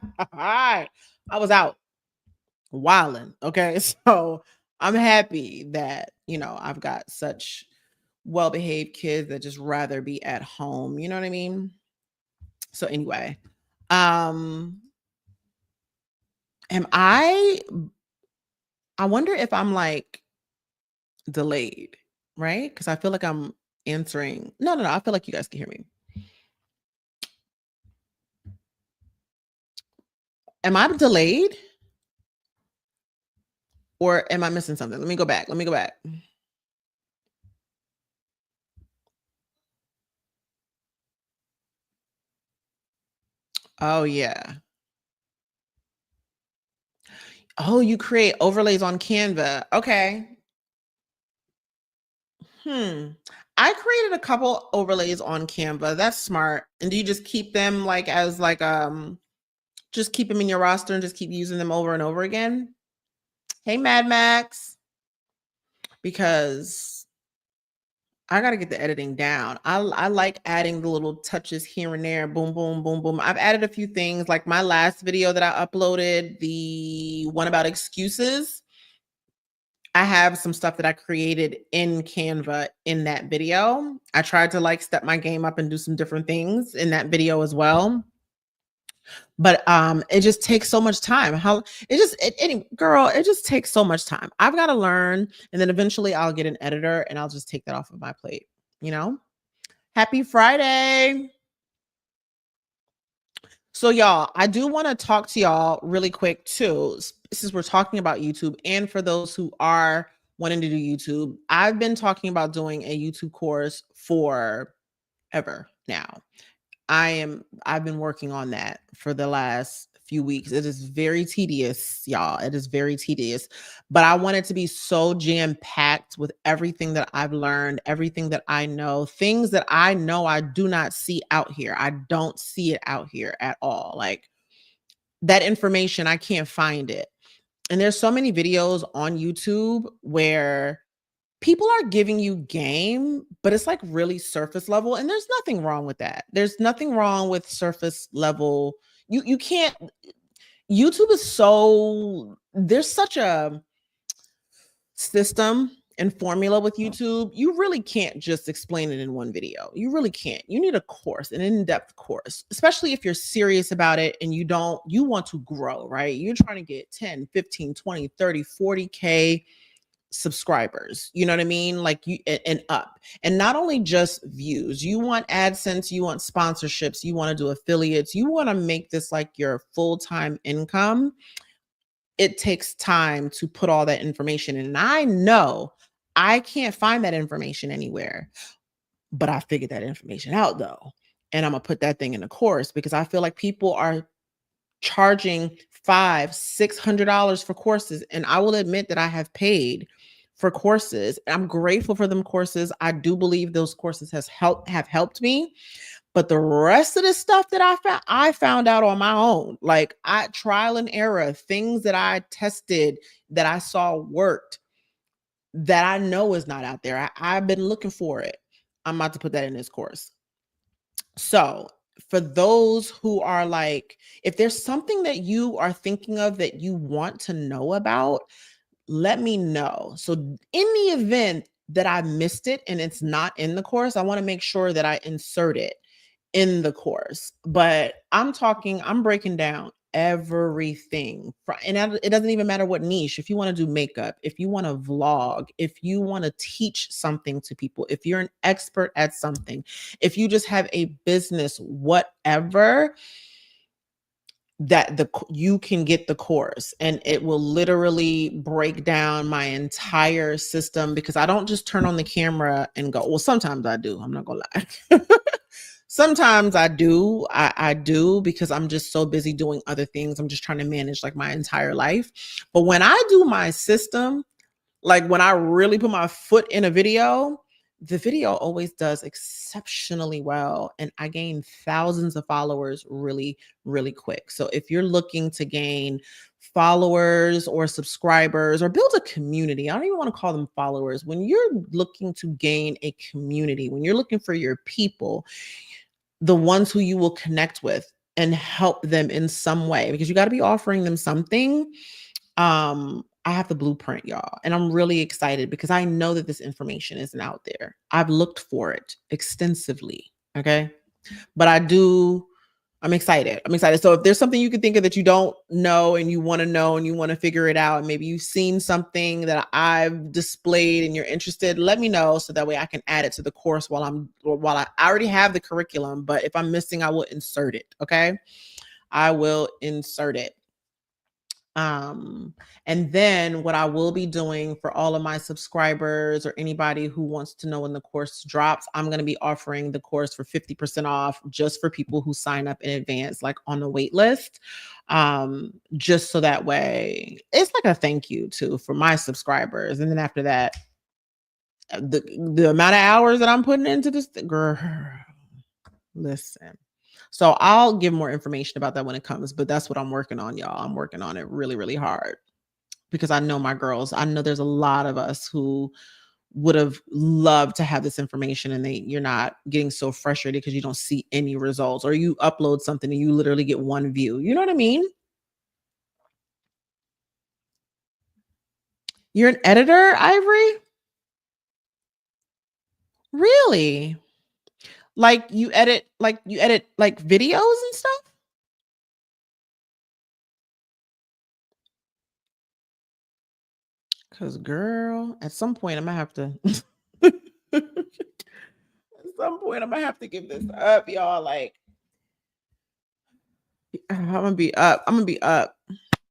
I was out wilding. Okay. So I'm happy that, I've got such well-behaved kids that just rather be at home. You know what I mean? So anyway, am I wonder if I'm like delayed, right? Because I feel like I'm answering. No, I feel like you guys can hear me. Am I delayed? Or am I missing something? Let me go back. Oh, yeah. Oh, you create overlays on Canva. Okay. I created a couple overlays on Canva. That's smart. And do you just keep them like as like just keep them in your roster and just keep using them over and over again? Hey, Mad Max. Because I got to get the editing down. I like adding the little touches here and there. Boom, boom, boom, boom. I've added a few things like my last video that I uploaded, the one about excuses. I have some stuff that I created in Canva in that video. I tried to like step my game up and do some different things in that video as well. But it just takes so much time. It just takes so much time. I've got to learn, and then eventually I'll get an editor and I'll just take that off of my plate, you know? Happy Friday. So, y'all, I do want to talk to y'all really quick too, since we're talking about YouTube. And for those who are wanting to do YouTube, I've been talking about doing a YouTube course for ever now. I've been working on that for the last few weeks. It is very tedious, y'all. It is very tedious, but I want it to be so jam-packed with everything that I've learned, everything that I know, things that I know I do not see out here. I don't see it out here at all. Like that information, I can't find it. And there's so many videos on YouTube where people are giving you game, but it's like really surface level, and there's nothing wrong with that. There's nothing wrong with surface level. You can't. YouTube is so there's such a system and formula with YouTube. You really can't just explain it in one video. You really can't. You need a course, an in-depth course, especially if you're serious about it and you want to grow, right? You're trying to get 10, 15, 20, 30, 40K subscribers, you know what I mean, like you and up. And not only just views, you want AdSense, you want sponsorships, you want to do affiliates, you want to make this like your full-time income. It takes time to put all that information in, and I know I can't find that information anywhere, but I figured that information out though, and I'm gonna put that thing in a course because I feel like people are charging $500-600 for courses, and I will admit that I have paid for courses. I'm grateful for them courses. I do believe those courses have helped me, but the rest of the stuff that I found out on my own, like I trial and error, things that I tested that I saw worked that I know is not out there. I've been looking for it. I'm about to put that in this course. So, for those who are like, if there's something that you are thinking of that you want to know about, let me know. So, in the event that I missed it and it's not in the course, I want to make sure that I insert it in the course. But I'm breaking down everything. It doesn't even matter what niche. If you want to do makeup, if you want to vlog, if you want to teach something to people, if you're an expert at something, if you just have a business, whatever, you can get the course and it will literally break down my entire system, because I don't just turn on the camera and go, well, sometimes I do, I'm not gonna lie. Sometimes I do. I do, because I'm just so busy doing other things. I'm just trying to manage like my entire life. But when I do my system, like when I really put my foot in a video, the video always does exceptionally well. And I gain thousands of followers really, really quick. So if you're looking to gain followers or subscribers or build a community, I don't even want to call them followers. When you're looking to gain a community, when you're looking for your people, the ones who you will connect with and help them in some way, because you got to be offering them something. I have the blueprint, y'all, and I'm really excited because I know that this information isn't out there. I've looked for it extensively. Okay. But I'm excited. I'm excited. So if there's something you can think of that you don't know and you want to know and you want to figure it out, and maybe you've seen something that I've displayed and you're interested, let me know so that way I can add it to the course while I already have the curriculum. But if I'm missing, I will insert it. Okay. I will insert it. And then what I will be doing for all of my subscribers or anybody who wants to know when the course drops, I'm going to be offering the course for 50% off just for people who sign up in advance, like on the wait list. Just so that way it's like a thank you too for my subscribers. And then after that, the amount of hours that I'm putting into this, girl, listen. So I'll give more information about that when it comes, but that's what I'm working on, y'all. I'm working on it really, really hard because I know my girls. I know there's a lot of us who would have loved to have this information, and you're not getting so frustrated because you don't see any results, or you upload something and you literally get one view. You know what I mean? You're an editor, Ivory? Really? Like you edit like videos and stuff? Cause girl, at some point I'm gonna have to at some point I'm gonna have to give this up, y'all. Like, I'm gonna be up. I'm gonna be up.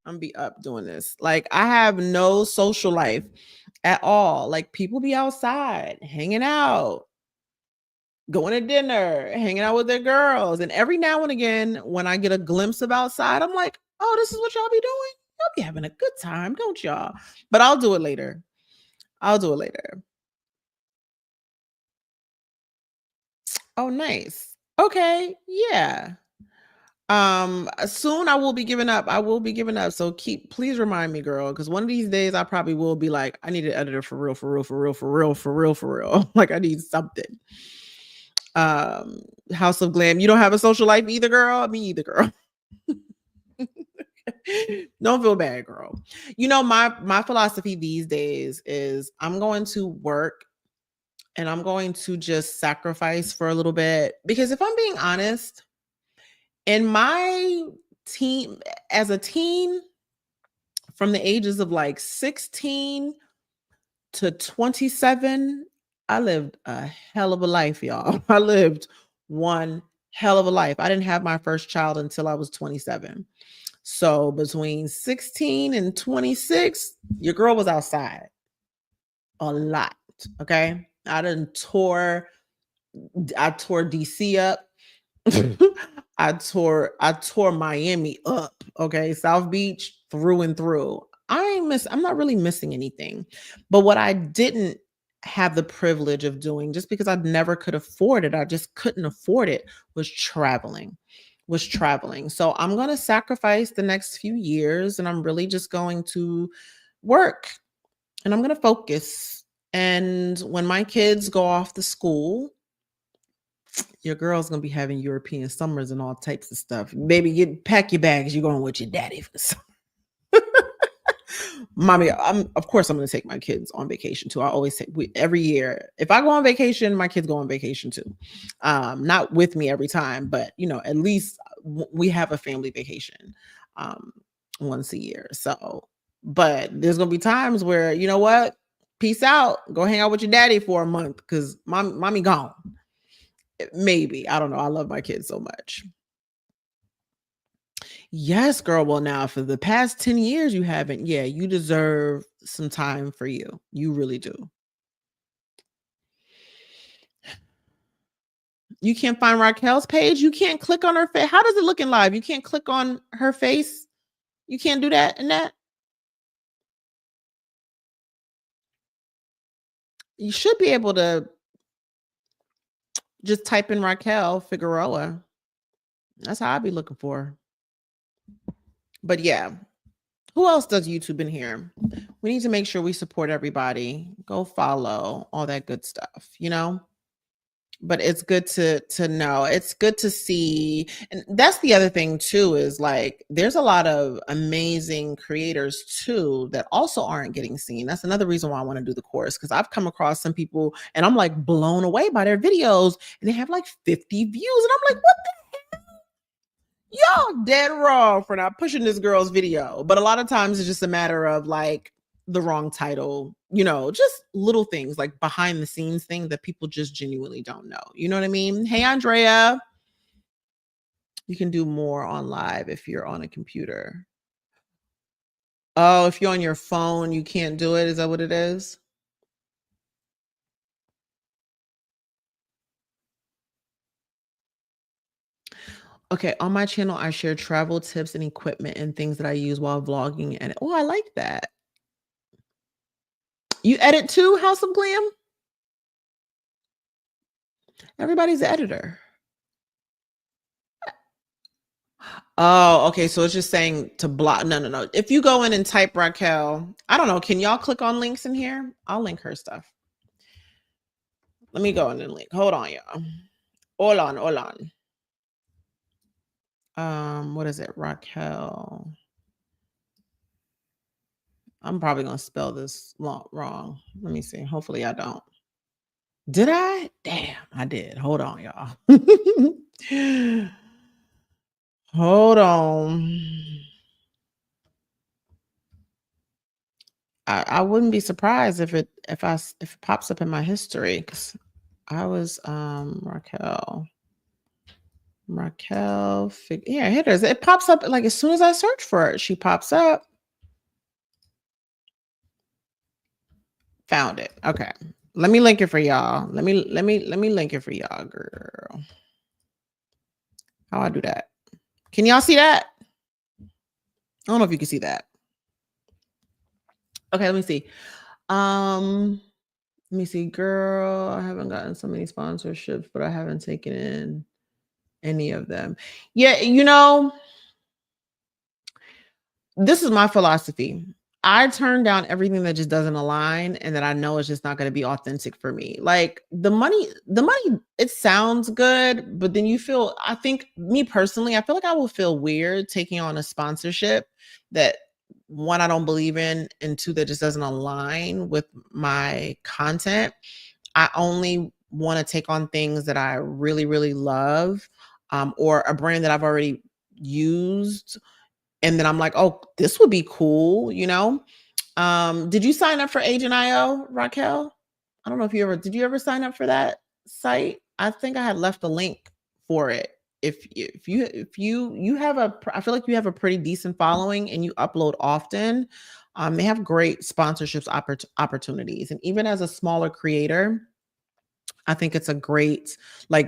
I'm gonna be up doing this. Like, I have no social life at all. Like, people be outside hanging out, going to dinner, hanging out with their girls. And every now and again, when I get a glimpse of outside, I'm like, oh, this is what y'all be doing? Y'all be having a good time, don't y'all? But I'll do it later. I'll do it later. Oh, nice. Okay. Yeah. Soon I will be giving up. I will be giving up. So please remind me, girl, because one of these days I probably will be like, I need an editor for real, for real, for real, for real, for real, for real. Like, I need something. House of Glam. You don't have a social life either, girl? Me either, girl. Don't feel bad, girl. You know, my philosophy these days is I'm going to work and I'm going to just sacrifice for a little bit. Because if I'm being honest, in my teen, as a teen, from the ages of like 16 to 27, I lived a hell of a life, y'all. I lived one hell of a life. I didn't have my first child until I was 27. So between 16 and 26, your girl was outside a lot. Okay. I tore DC up. I tore Miami up. Okay. South Beach through and through. I'm not really missing anything. But what I didn't have the privilege of doing, just because I never could afford it, I just couldn't afford it, was traveling. So I'm going to sacrifice the next few years and I'm really just going to work and I'm going to focus. And when my kids go off to school, your girl's gonna be having European summers and all types of stuff. Baby, pack your bags. You're going with your daddy for the summer. Mommy, of course I'm gonna take my kids on vacation too. I always say every year, if I go on vacation, my kids go on vacation too. Not with me every time, but at least we have a family vacation once a year. So, but there's gonna be times where what? Peace out. Go hang out with your daddy for a month because mommy gone. Maybe. I don't know. I love my kids so much. Yes, girl. Well, now for the past 10 years, you haven't. Yeah, you deserve some time for you. You really do. You can't find Raquel's page. You can't click on her face. How does it look in live? You can't click on her face. You can't do that and that. You should be able to just type in Raquel Figueroa. That's how I'd be looking for. But yeah, who else does YouTube in here? We need to make sure we support everybody. Go follow, all that good stuff, But it's good to know. It's good to see. And that's the other thing too, is like there's a lot of amazing creators too that also aren't getting seen. That's another reason why I want to do the course, because I've come across some people and I'm like blown away by their videos and they have like 50 views. And I'm like, what the y'all dead wrong for not pushing this girl's video. But a lot of times it's just a matter of like the wrong title, just little things like behind the scenes thing that people just genuinely don't know. You know what I mean? Hey, Andrea, you can do more on live if you're on a computer. Oh, if you're on your phone, you can't do it. Is that what it is? Okay, on my channel, I share travel tips and equipment and things that I use while vlogging. And I like that. You edit too, House of Glam? Everybody's an editor. Oh, okay. So it's just saying to block. No. If you go in and type Raquel, I don't know. Can y'all click on links in here? I'll link her stuff. Let me go in and link. Hold on, y'all. Hold on. What is it? Raquel. I'm probably gonna spell this wrong. Let me see. Hopefully I don't. Did I? Damn, I did. Hold on, y'all. Hold on. I wouldn't be surprised if it pops up in my history, because I was Raquel. Yeah, here it is. It pops up like as soon as I search for it, she pops up. Found it. Okay. Let me link it for y'all. Let me link it for y'all, girl. How I do that? Can y'all see that? I don't know if you can see that. Okay, let me see. Let me see, girl. I haven't gotten so many sponsorships, but I haven't taken in any of them. Yeah, this is my philosophy. I turn down everything that just doesn't align and that I know is just not going to be authentic for me. Like the money, it sounds good, but then I think me personally, I feel like I will feel weird taking on a sponsorship that one, I don't believe in, and two, that just doesn't align with my content. I only want to take on things that I really, really love, or a brand that I've already used. And then I'm like, oh, this would be cool, Did you sign up for Agent.io, Raquel? I don't know if did you ever sign up for that site? I think I had left a link for it. If you have I feel like you have a pretty decent following and you upload often, they have great sponsorships opportunities. And even as a smaller creator, I think it's a great, like,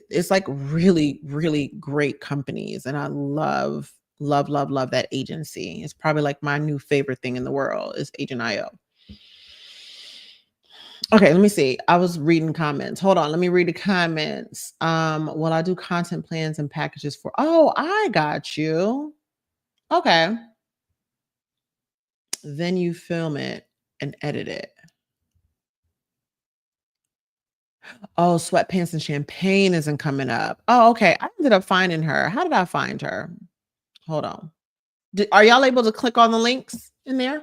it's like really, really great companies. And I love, love, love, love that agency. It's probably like my new favorite thing in the world is Agent.io. Okay, let me see. I was reading comments. Hold on, let me read the comments. Well, I do content plans and packages for, oh, I got you. Okay. Then you film it and edit it. Oh, Sweatpants and Champagne isn't coming up. Oh, okay. I ended up finding her. How did I find her? Hold on. Are y'all able to click on the links in there?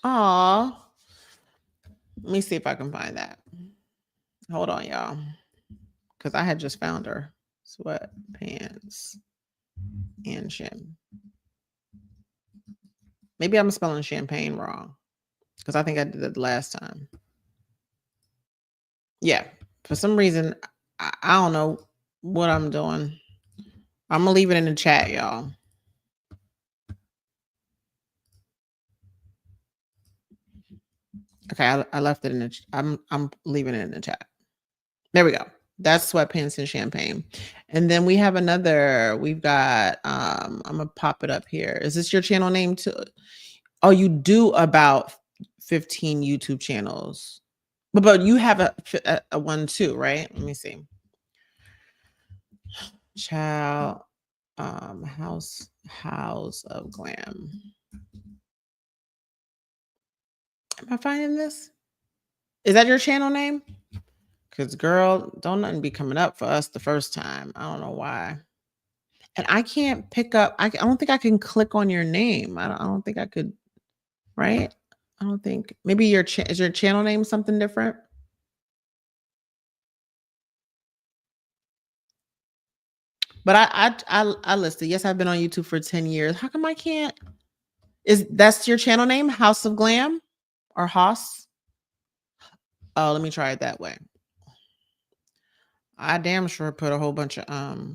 Aw. Let me see if I can find that. Hold on, y'all. Because I had just found her. Sweatpants and Champagne. Maybe I'm spelling champagne wrong. Because I think I did it last time. Yeah. For some reason, I don't know what I'm doing. I'm gonna leave it in the chat, y'all. Okay, I left it in the. I'm leaving it in the chat. There we go. That's Sweatpants and Champagne. And then we have another. We've got. I'm gonna pop it up here. Is this your channel name too? Oh, you do about 15 YouTube channels, but you have a one too, right? Let me see. Child, House of Glam. Am I finding this? Is that your channel name? Because girl, don't nothing be coming up for us the first time. I don't know why. And I can't pick up. I don't think I can click on your name. I don't think I could. Right? I don't think. Maybe is your channel name something different? But I listed. Yes, I've been on YouTube for 10 years. How come I can't? That's your channel name? House of Glam or Hoss? Oh, let me try it that way. I damn sure put a whole bunch of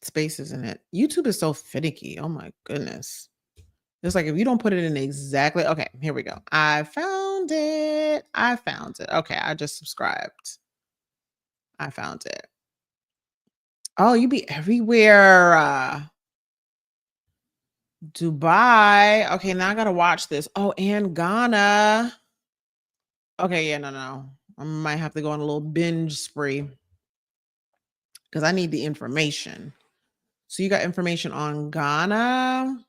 spaces in it. YouTube is so finicky. Oh my goodness. It's like if you don't put it in exactly. Okay, here we go. I found it. Okay, I just subscribed. I found it. Oh, you be everywhere. Dubai. Okay, now I gotta watch this. Oh, and Ghana. Okay, yeah, no. I might have to go on a little binge spree because I need the information. So you got information on Ghana?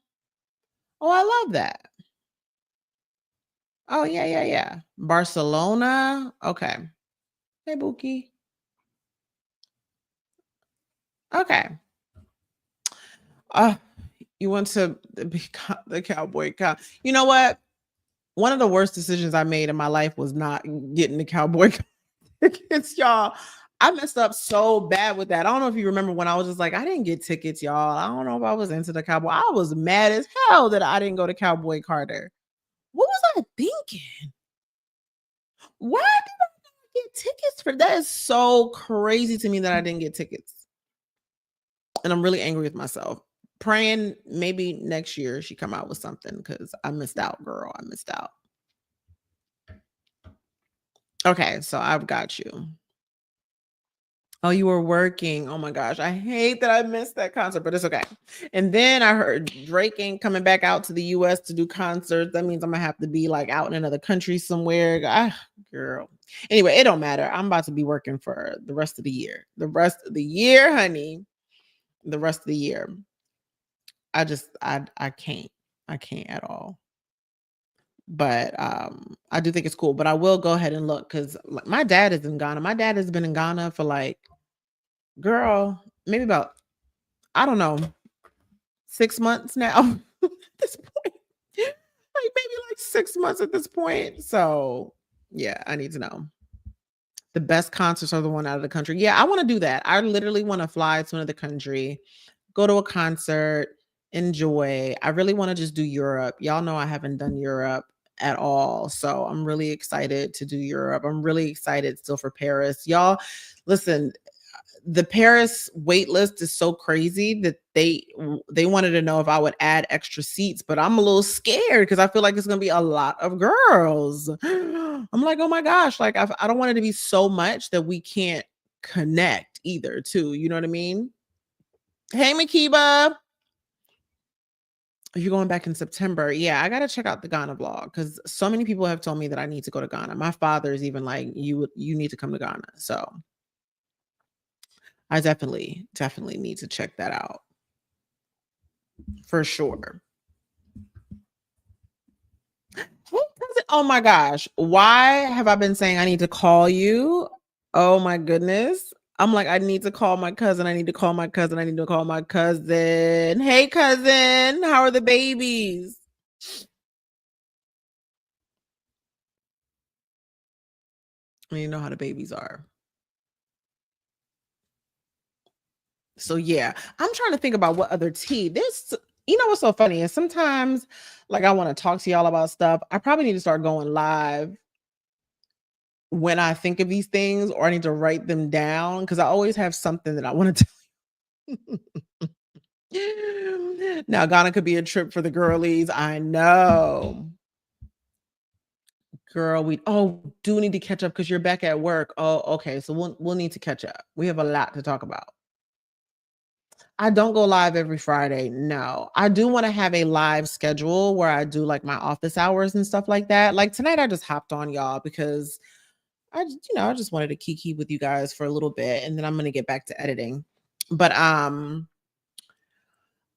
Oh, I love that. Oh, yeah. Barcelona. Okay. Hey, Buki. Okay. You went to the Cowboy Cow. You know what? One of the worst decisions I made in my life was not getting the Cowboy tickets, y'all. I messed up so bad with that. I don't know if you remember when I was just like, I didn't get tickets, y'all. I don't know if I was into the Cowboy. I was mad as hell that I didn't go to Cowboy Carter. What was I thinking? Why did I not get tickets for that? Is so crazy to me that I didn't get tickets. And I'm really angry with myself. Praying maybe next year she come out with something because I missed out, girl. I missed out. Okay, so I've got you. Oh, you were working. Oh my gosh. I hate that I missed that concert, but it's okay. And then I heard Drake ain't coming back out to the US to do concerts. That means I'm gonna have to be like out in another country somewhere. Girl. Anyway, it don't matter. I'm about to be working for the rest of the year. The rest of the year, honey. The rest of the year. I can't. I can't at all. But I do think it's cool. But I will go ahead and look because my dad is in Ghana. My dad has been in Ghana for like, girl, maybe about, I don't know, 6 months now at this point. Like maybe like 6 months at this point. So yeah, I need to know. The best concerts are the one out of the country. Yeah, I want to do that. I literally want to fly to another country, go to a concert, enjoy. I really want to just do Europe. Y'all know I haven't done Europe at all. So I'm really excited to do Europe. I'm really excited still for Paris. Y'all, listen, the Paris wait list is so crazy that they wanted to know if I would add extra seats, but I'm a little scared because I feel like it's gonna be a lot of girls. I'm like, oh my gosh, like I don't want it to be so much that we can't connect either, too. You know what I mean? Hey, Makiba. You're going back in September. Yeah, I gotta check out the Ghana vlog because so many people have told me that I need to go to Ghana. My father is even like, you need to come to Ghana. So I definitely need to check that out for sure. Oh my gosh. Why have I been saying I need to call you? Oh my goodness. I'm like, I need to call my cousin. I need to call my cousin. I need to call my cousin. Hey, cousin. How are the babies? You know how the babies are. So yeah, I'm trying to think about what other tea. This, you know what's so funny is sometimes like I want to talk to y'all about stuff. I probably need to start going live when I think of these things, or I need to write them down because I always have something that I want to tell you. Now Ghana could be a trip for the girlies. I know. Girl, we do need to catch up because you're back at work. Oh, okay. So we'll need to catch up. We have a lot to talk about. I don't go live every Friday. No. I do want to have a live schedule where I do like my office hours and stuff like that. Like tonight I just hopped on y'all because I just wanted to kiki with you guys for a little bit and then I'm going to get back to editing. But I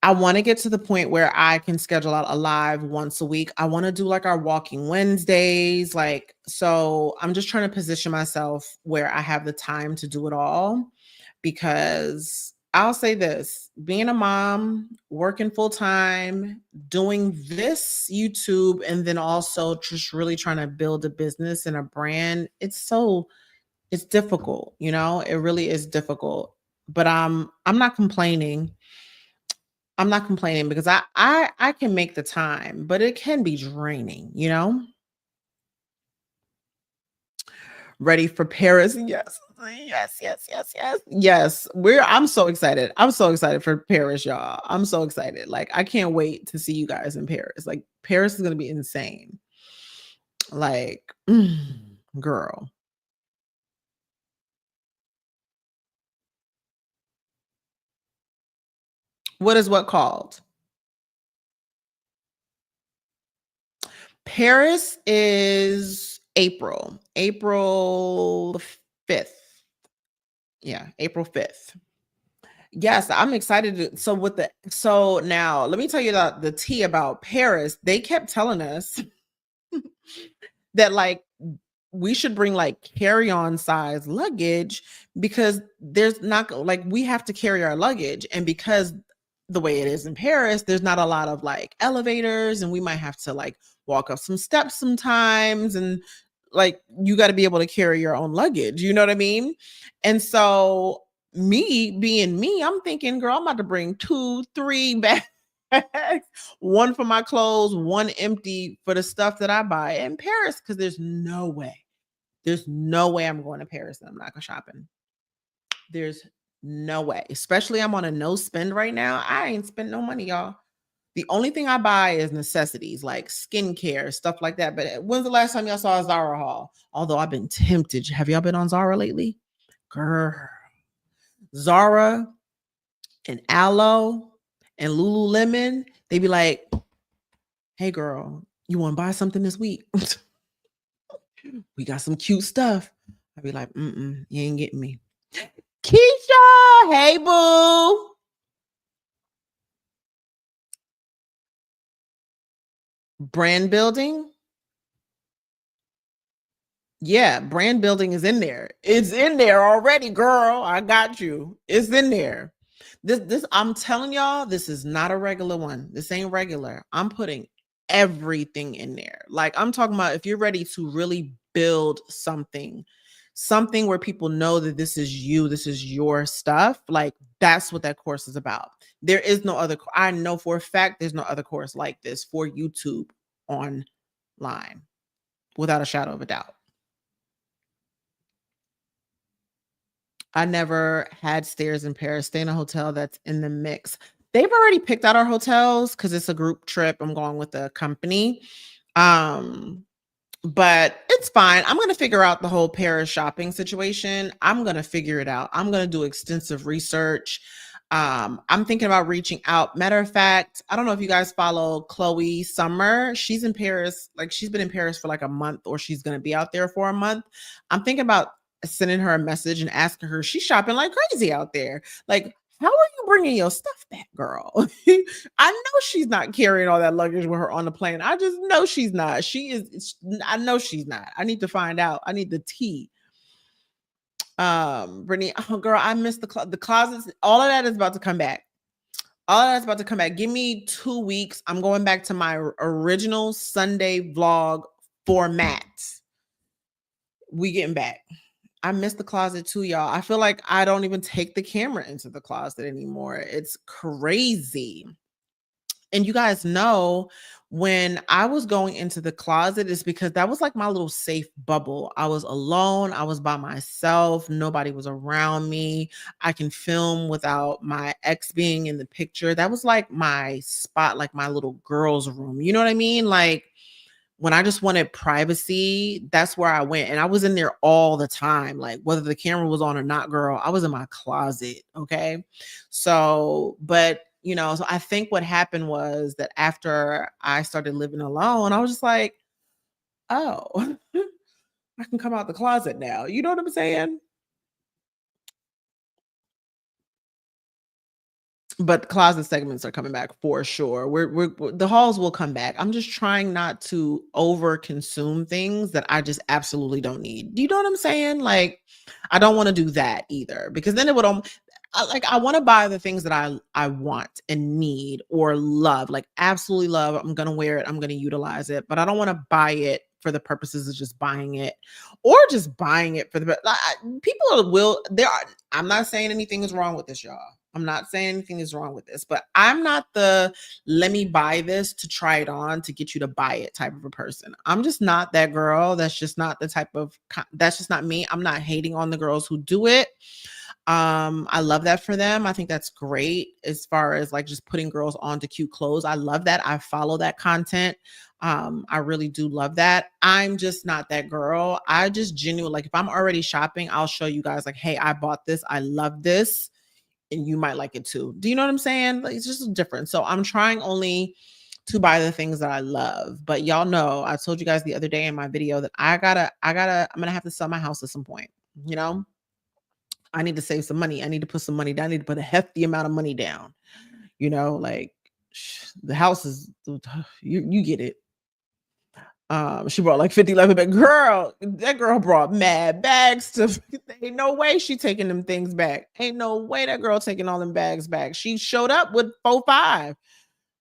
want to get to the point where I can schedule out a live once a week. I want to do like our walking Wednesdays. Like, so I'm just trying to position myself where I have the time to do it all because I'll say this, being a mom, working full time, doing this YouTube, and then also just really trying to build a business and a brand. It's difficult, it really is difficult, but I'm not complaining. I'm not complaining because I can make the time, but it can be draining, Ready for Paris? Yes. Yes, yes, yes, yes. Yes. I'm so excited. I'm so excited for Paris, y'all. I'm so excited. Like I can't wait to see you guys in Paris. Like Paris is going to be insane. Like girl. What is what called? Paris is April 5th. Yeah, April 5th. Yes, I'm excited. So now let me tell you the tea about Paris. They kept telling us that like we should bring like carry-on size luggage because there's not like we have to carry our luggage, and because the way it is in Paris, there's not a lot of like elevators and we might have to like walk up some steps sometimes, and like you got to be able to carry your own luggage. You know what I mean? And so me being me, I'm thinking, girl, I'm about to bring 2, 3 bags. One for my clothes, one empty for the stuff that I buy in Paris. Cause there's no way I'm going to Paris and I'm not going shopping. There's no way. Especially I'm on a no spend right now. I ain't spent no money, y'all. The only thing I buy is necessities like skincare, stuff like that. But when's the last time y'all saw a Zara haul? Although I've been tempted. Have y'all been on Zara lately? Girl, Zara and Aloe and Lululemon, they be like, hey girl, you want to buy something this week? We got some cute stuff. I'd be like, you ain't getting me. Keisha, hey boo. Brand building. Yeah, brand building is in there. It's in there already, girl. I got you. It's in there. This I'm telling y'all, this is not a regular one. This ain't regular. I'm putting everything in there. Like I'm talking about if you're ready to really build something where people know that this is you, this is your stuff, like that's what that course is about. There is no other I know for a fact there's no other course like this for YouTube online without a shadow of a doubt. I never had stairs in Paris. Stay in a hotel that's in the mix. They've already picked out our hotels because it's a group trip. I'm going with a company. But it's fine. I'm going to figure out the whole Paris shopping situation. I'm going to figure it out. I'm going to do extensive research. I'm thinking about reaching out. Matter of fact, I don't know if you guys follow Chloe Summer. She's in Paris. Like she's been in Paris for like a month or she's going to be out there for a month. I'm thinking about sending her a message and asking her, she's shopping like crazy out there. Like, how are you bringing your stuff back, girl? I know she's not carrying all that luggage with her on the plane. I just know she's not. I know she's not. I need to find out. I need the tea. Brittany, oh girl, I missed the closets. All of that is about to come back. All of that's about to come back. Give me 2 weeks. I'm going back to my original Sunday vlog format. We getting back. I miss the closet too, y'all. I feel like I don't even take the camera into the closet anymore. It's crazy. And you guys know when I was going into the closet, it's because that was like my little safe bubble. I was alone. I was by myself. Nobody was around me. I can film without my ex being in the picture. That was like my spot, like my little girl's room. You know what I mean? Like, when I just wanted privacy, that's where I went. And I was in there all the time. Like whether the camera was on or not, girl, I was in my closet. Okay. So, but you know, so I think what happened was that after I started living alone, I was just like, oh, I can come out the closet now. You know what I'm saying? But closet segments are coming back for sure. We're the hauls will come back. I'm just trying not to over consume things that I just absolutely don't need. Do you know what I'm saying? Like, I don't want to do that either because then it would like I want to buy the things that I want and need or love, like absolutely love. I'm gonna wear it. I'm gonna utilize it, but I don't want to buy it for the purposes of just buying it or just buying it for the people will. There are. I'm not saying anything is wrong with this, y'all. I'm not saying anything is wrong with this, but I'm not the let me buy this to try it on to get you to buy it type of a person. I'm just not that girl. That's just not the type of, that's just not me. I'm not hating on the girls who do it. I love that for them. I think that's great as far as like just putting girls onto cute clothes. I love that. I follow that content. I really do love that. I'm just not that girl. I just genuinely, like if I'm already shopping, I'll show you guys like, hey, I bought this. I love this. And you might like it too. Do you know what I'm saying? Like, it's just different. So I'm trying only to buy the things that I love. But y'all know, I told you guys the other day in my video that I'm gonna have to sell my house at some point. You know, I need to save some money. I need to put some money down. I need to put a hefty amount of money down. You know, like the house is you get it. She brought like 50 11 back. Girl, that girl brought mad bags to ain't no way she taking them things back. Ain't no way that girl taking all them bags back. She showed up with 4, 5.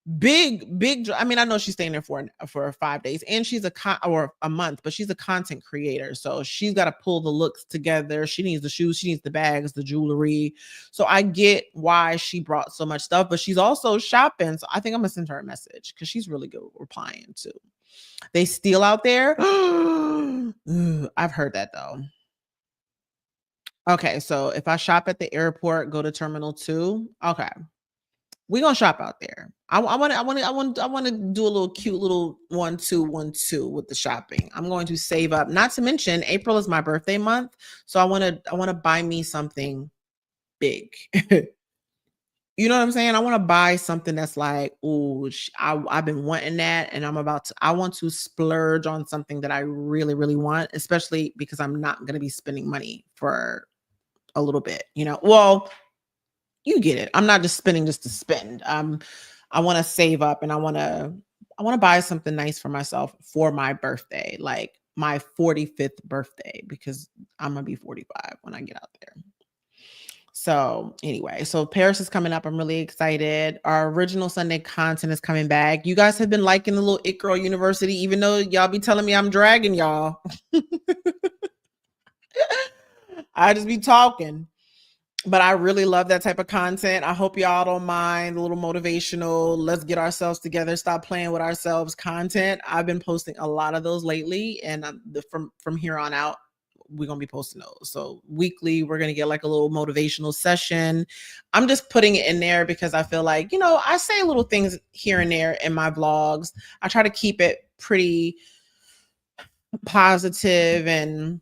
I mean, I know she's staying there for 5 days, and she's or a month, but she's a content creator, so she's got to pull the looks together. She needs the shoes, she needs the bags, the jewelry. So I get why she brought so much stuff, but she's also shopping. So I think I'm gonna send her a message because she's really good with replying too. They steal out there. I've heard that though. Okay, so if I shop at the airport, go to Terminal 2. Okay, we gonna shop out there. I want to do a little cute little 1-2-1-2 with the shopping. I'm going to save up. Not to mention, April is my birthday month, so I want to buy me something big. You know what I'm saying? I want to buy something that's like, oh, I've been wanting that, and I want to splurge on something that I really, really want, especially because I'm not going to be spending money for a little bit, Well, you get it. I'm not just spending just to spend. I want to save up, and I want to buy something nice for myself for my birthday, like my 45th birthday, because I'm gonna be 45 when I get out there. So anyway, so Paris is coming up. I'm really excited. Our original Sunday content is coming back. You guys have been liking the little It Girl University, even though y'all be telling me I'm dragging y'all. I just be talking. But I really love that type of content. I hope y'all don't mind a little motivational, let's get ourselves together, stop playing with ourselves content. I've been posting a lot of those lately, and from here on out, we're going to be posting those. So weekly, we're going to get like a little motivational session. I'm just putting it in there because I feel like, I say little things here and there in my vlogs. I try to keep it pretty positive and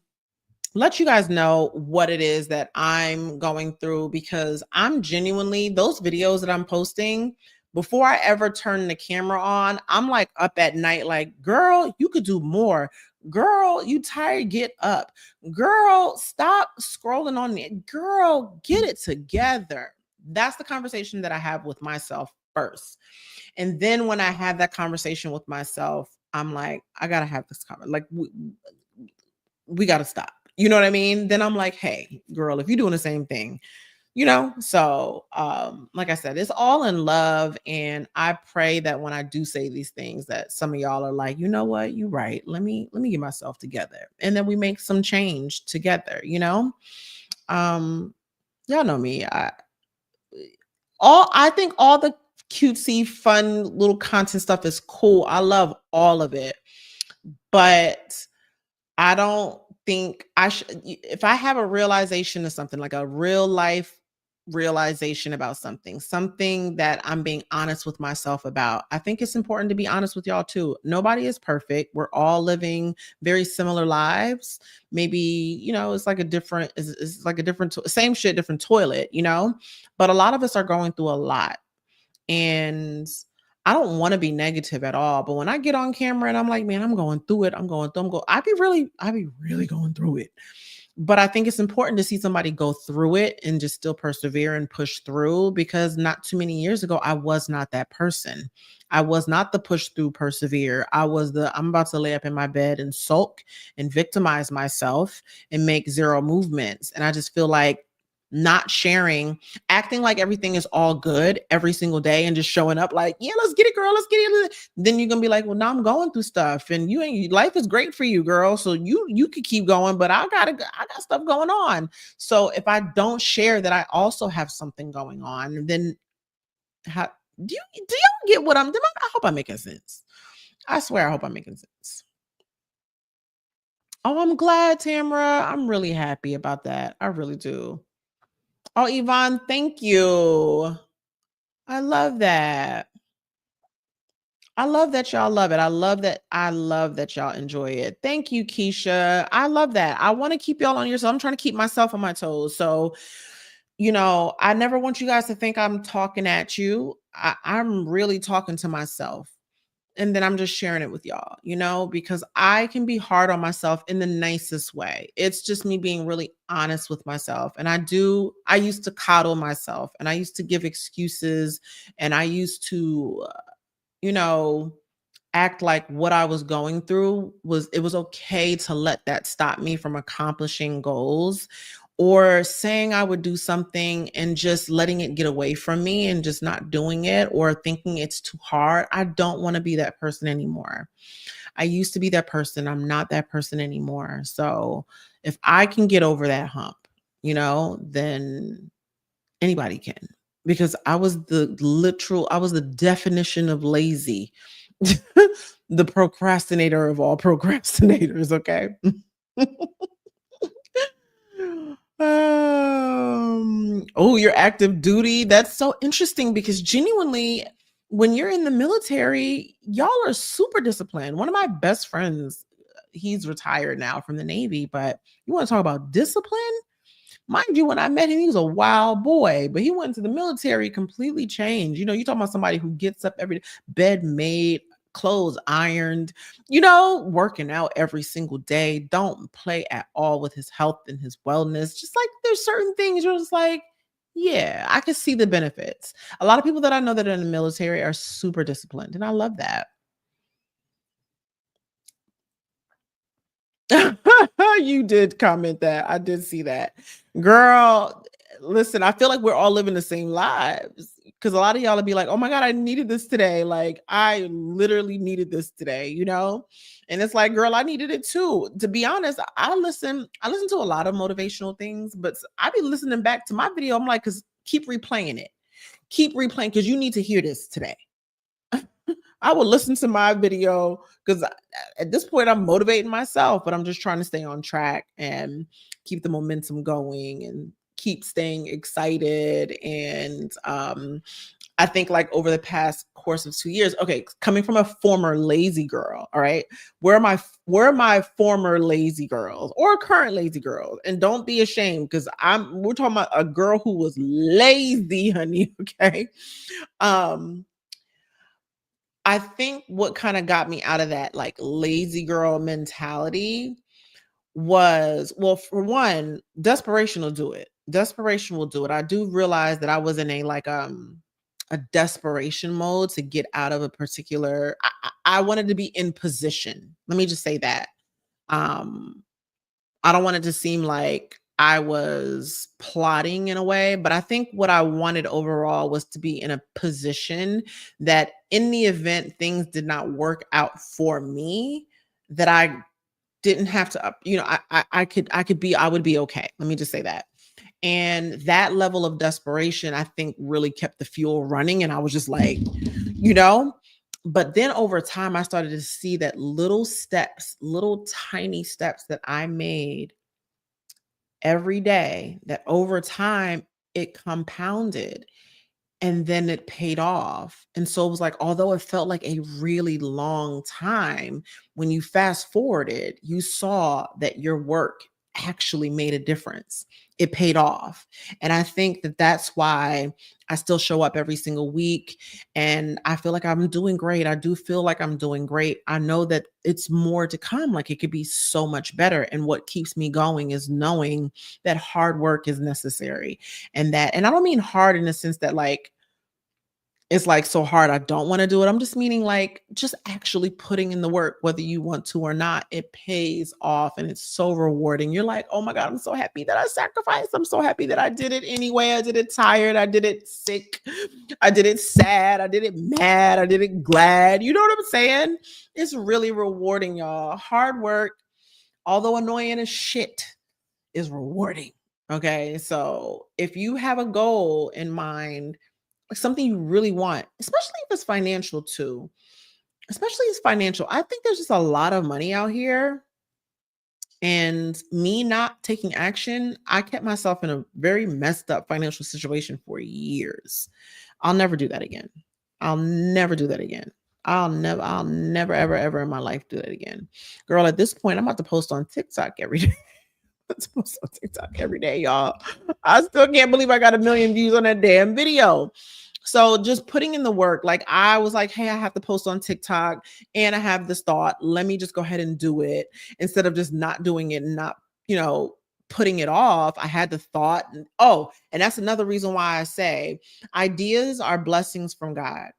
let you guys know what it is that I'm going through, because I'm genuinely, those videos that I'm posting, before I ever turn the camera on, I'm like up at night, like, girl, you could do more. Girl, you tired, get up. Girl, stop scrolling on it. Girl, get it together. That's the conversation that I have with myself first. And then when I have that conversation with myself, I'm like, I gotta have this conversation. Like, we gotta stop. You know what I mean? Then I'm like, hey, girl, if you're doing the same thing, So like I said, it's all in love. And I pray that when I do say these things, that some of y'all are like, you know what, you're right. Let me get myself together. And then we make some change together, Y'all know me. I think all the cutesy, fun little content stuff is cool. I love all of it. But I don't think I should, if I have a realization of something, like a real life realization about something that I'm being honest with myself about, I think it's important to be honest with y'all too. Nobody is perfect. We're all living very similar lives. Maybe, it's like it's like a different, same shit, different toilet, but a lot of us are going through a lot. And I don't want to be negative at all. But when I get on camera and I'm like, man, I'm going through it. I be really going through it. But I think it's important to see somebody go through it and just still persevere and push through, because not too many years ago, I was not that person. I was not the push through persevere. I'm about to lay up in my bed and sulk and victimize myself and make zero movements. And I just feel like not sharing, acting like everything is all good every single day and just showing up like, yeah, let's get it, girl, let's get it. Then you're gonna be like, well, now I'm going through stuff, and life is great for you, girl. So you could keep going, but I got stuff going on. So if I don't share that I also have something going on, then how do y'all get what I hope I'm making sense. I swear I hope I'm making sense. Oh, I'm glad, Tamara. I'm really happy about that. I really do. Oh, Yvonne, thank you. I love that. I love that y'all love it. I love that y'all enjoy it. Thank you, Keisha. I love that. I want to keep y'all on your toes. I'm trying to keep myself on my toes. So, I never want you guys to think I'm talking at you. I'm really talking to myself. And then I'm just sharing it with y'all, because I can be hard on myself in the nicest way. It's just me being really honest with myself. And I used to coddle myself, and I used to give excuses, and I used to, act like what I was going through it was okay to let that stop me from accomplishing goals, or saying I would do something and just letting it get away from me and just not doing it or thinking it's too hard. I don't want to be that person anymore. I used to be that person. I'm not that person anymore. So if I can get over that hump, then anybody can. Because I was the definition of lazy. The procrastinator of all procrastinators, okay? Oh, your active duty. That's so interesting because genuinely, when you're in the military, y'all are super disciplined. One of my best friends, he's retired now from the Navy, but you want to talk about discipline? Mind you, when I met him, he was a wild boy, but he went into the military completely changed. You talking about somebody who gets up every day, bed made, clothes ironed, working out every single day, don't play at all with his health and his wellness. Just like there's certain things you're just like, yeah, I can see the benefits. A lot of people that I know that are in the military are super disciplined, and I love that. You did comment that. I did see that. Girl, listen, I feel like we're all living the same lives because a lot of y'all will be like, oh my God, I needed this today. Like, I literally needed this today. And it's like, girl, I needed it too. To be honest, I listen to a lot of motivational things, but I be listening back to my video. I'm like, because keep replaying it. Keep replaying because you need to hear this today. I will listen to my video because at this point I'm motivating myself, but I'm just trying to stay on track and keep the momentum going and keep staying excited. And I think like over the past course of 2 years, okay, coming from a former lazy girl, all right, where are my former lazy girls or current lazy girls? And don't be ashamed because we're talking about a girl who was lazy, honey. Okay. Um, I think what kind of got me out of that like lazy girl mentality was, well, for one, desperation will do it. Desperation will do it. I do realize that I was in a desperation mode to get out of a particular I wanted to be in position. Let me just say that. Um I don't want it to seem like I was plotting in a way, but I think what I wanted overall was to be in a position that in the event things did not work out for me, that I didn't have to I would be okay. Let me just say that. And that level of desperation, I think, really kept the fuel running. And I was just like, you know, but then over time, I started to see that little steps, little tiny steps that I made every day, that over time it compounded and then it paid off. And so it was like, although it felt like a really long time, when you fast forwarded, you saw that your work actually made a difference. It paid off. And I think that that's why I still show up every single week and I feel like I'm doing great. I do feel like I'm doing great. I know that it's more to come. Like it could be so much better. And what keeps me going is knowing that hard work is necessary. And I don't mean hard in the sense that like it's like so hard I don't want to do it. I'm just meaning like just actually putting in the work, whether you want to or not, it pays off and it's so rewarding. You're like, oh my God, I'm so happy that I sacrificed. I'm so happy that I did it anyway. I did it tired. I did it sick. I did it sad. I did it mad. I did it glad. You know what I'm saying? It's really rewarding, y'all. Hard work, although annoying as shit, is rewarding. Okay. So if you have a goal in mind, like something you really want, especially if it's financial too. Especially if it's financial. I think there's just a lot of money out here. And me not taking action, I kept myself in a very messed up financial situation for years. I'll never do that again. I'll never do that again. I'll never, ever, ever in my life do that again. Girl, at this point, I'm about to post on TikTok every day. Let's post on TikTok every day, y'all. I still can't believe I got 1 million views on that damn video. So just putting in the work, like I was like, hey, I have to post on TikTok and I have this thought. Let me just go ahead and do it instead of just not doing it and not, putting it off. I had the thought. And that's another reason why I say ideas are blessings from God.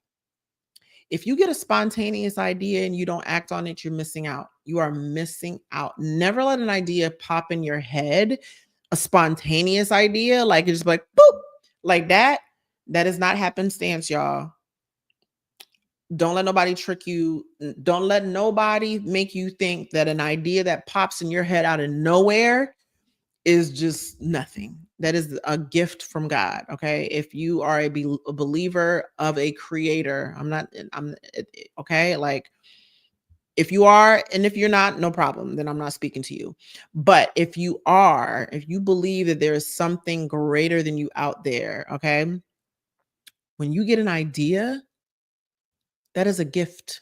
If you get a spontaneous idea and you don't act on it, you're missing out. You are missing out. Never let an idea pop in your head a spontaneous idea, like it's just like boop, like that. That is not happenstance, y'all. Don't let nobody trick you. Don't let nobody make you think that an idea that pops in your head out of nowhere is just nothing. That is a gift from God. Okay. If you are a believer of a creator, okay. Like if you are, and if you're not, no problem. Then I'm not speaking to you. But if you are, if you believe that there is something greater than you out there, okay, when you get an idea, that is a gift.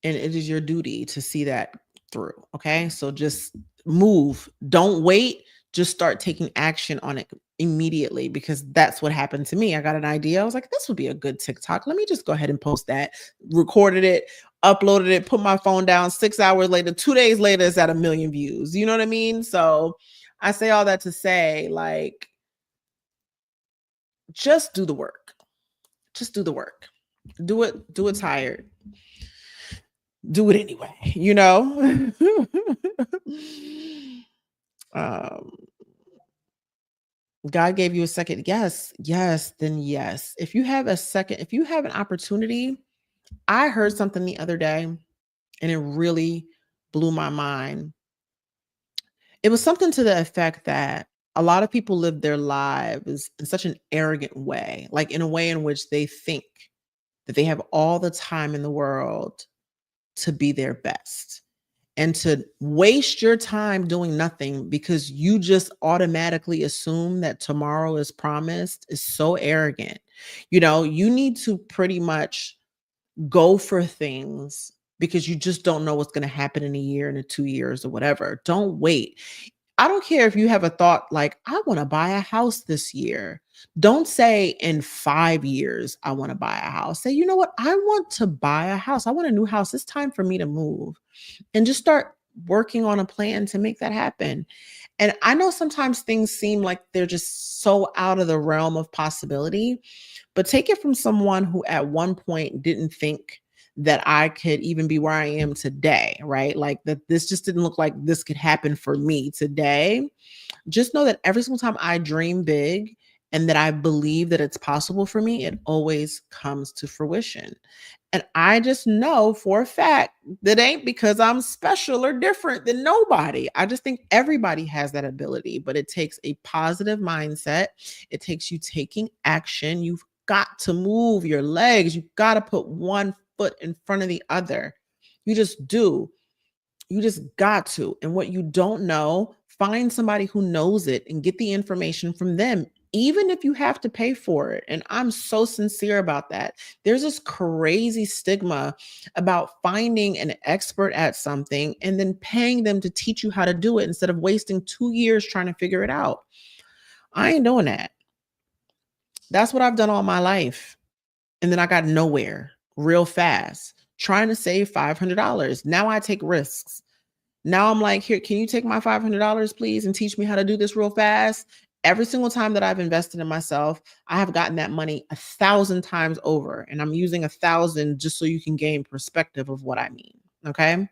And it is your duty to see that through. Okay. So just move. Don't wait. Just start taking action on it immediately, because that's what happened to me. I got an idea. I was like, this would be a good TikTok. Let me just go ahead and post that. Recorded it, uploaded it, put my phone down. 6 hours later, 2 days later, it's at 1 million views. You know what I mean? So I say all that to say, like, just do the work. Just do the work. Do it. Do it tired. Do it anyway, you know? um, God gave you a second. Yes, yes, then yes. If you have a second, if you have an opportunity, I heard something the other day and it really blew my mind. It was something to the effect that a lot of people live their lives in such an arrogant way, like in a way in which they think that they have all the time in the world to be their best. And to waste your time doing nothing because you just automatically assume that tomorrow is promised is so arrogant. You know, you need to pretty much go for things because you just don't know what's going to happen in a year, in a 2 years, or whatever. Don't wait. I don't care if you have a thought like, I want to buy a house this year. Don't say in 5 years, I want to buy a house. Say, you know what? I want to buy a house. I want a new house. It's time for me to move, and just start working on a plan to make that happen. And I know sometimes things seem like they're just so out of the realm of possibility, but take it from someone who at one point didn't think that I could even be where I am today, right? Like that this just didn't look like this could happen for me today. Just know that every single time I dream big and that I believe that it's possible for me, it always comes to fruition. And I just know for a fact that ain't because I'm special or different than nobody. I just think everybody has that ability, but it takes a positive mindset. It takes you taking action. You've got to move your legs. You've got to put one foot in front of the other. You just do. You just got to. And what you don't know, find somebody who knows it and get the information from them, even if you have to pay for it. And I'm so sincere about that. There's this crazy stigma about finding an expert at something and then paying them to teach you how to do it instead of wasting 2 years trying to figure it out. I ain't doing that. That's what I've done all my life. And then I got nowhere real fast trying to save $500. Now I take risks. Now I'm like, here, can you take my $500, please, and teach me how to do this real fast? Every single time that I've invested in myself, I have gotten that money 1,000 times over. And I'm using 1,000 just so you can gain perspective of what I mean. Okay.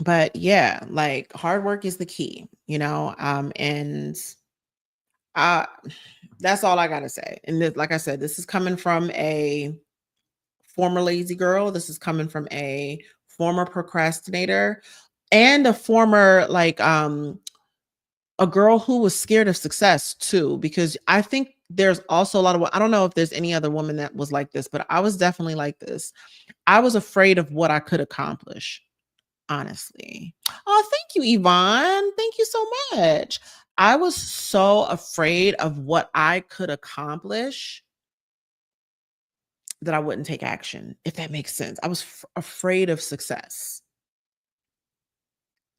But yeah, like hard work is the key, you know? And uh that's all I gotta say. And this, like I said, this is coming from a former lazy girl. This is coming from a former procrastinator and a former a girl who was scared of success too, because I think there's also a lot of, I don't know if there's any other woman that was like this, but I was definitely like this. I was afraid of what I could accomplish, honestly. Oh, thank you, Yvonne. Thank you so much. I was so afraid of what I could accomplish that I wouldn't take action, if that makes sense. I was afraid of success.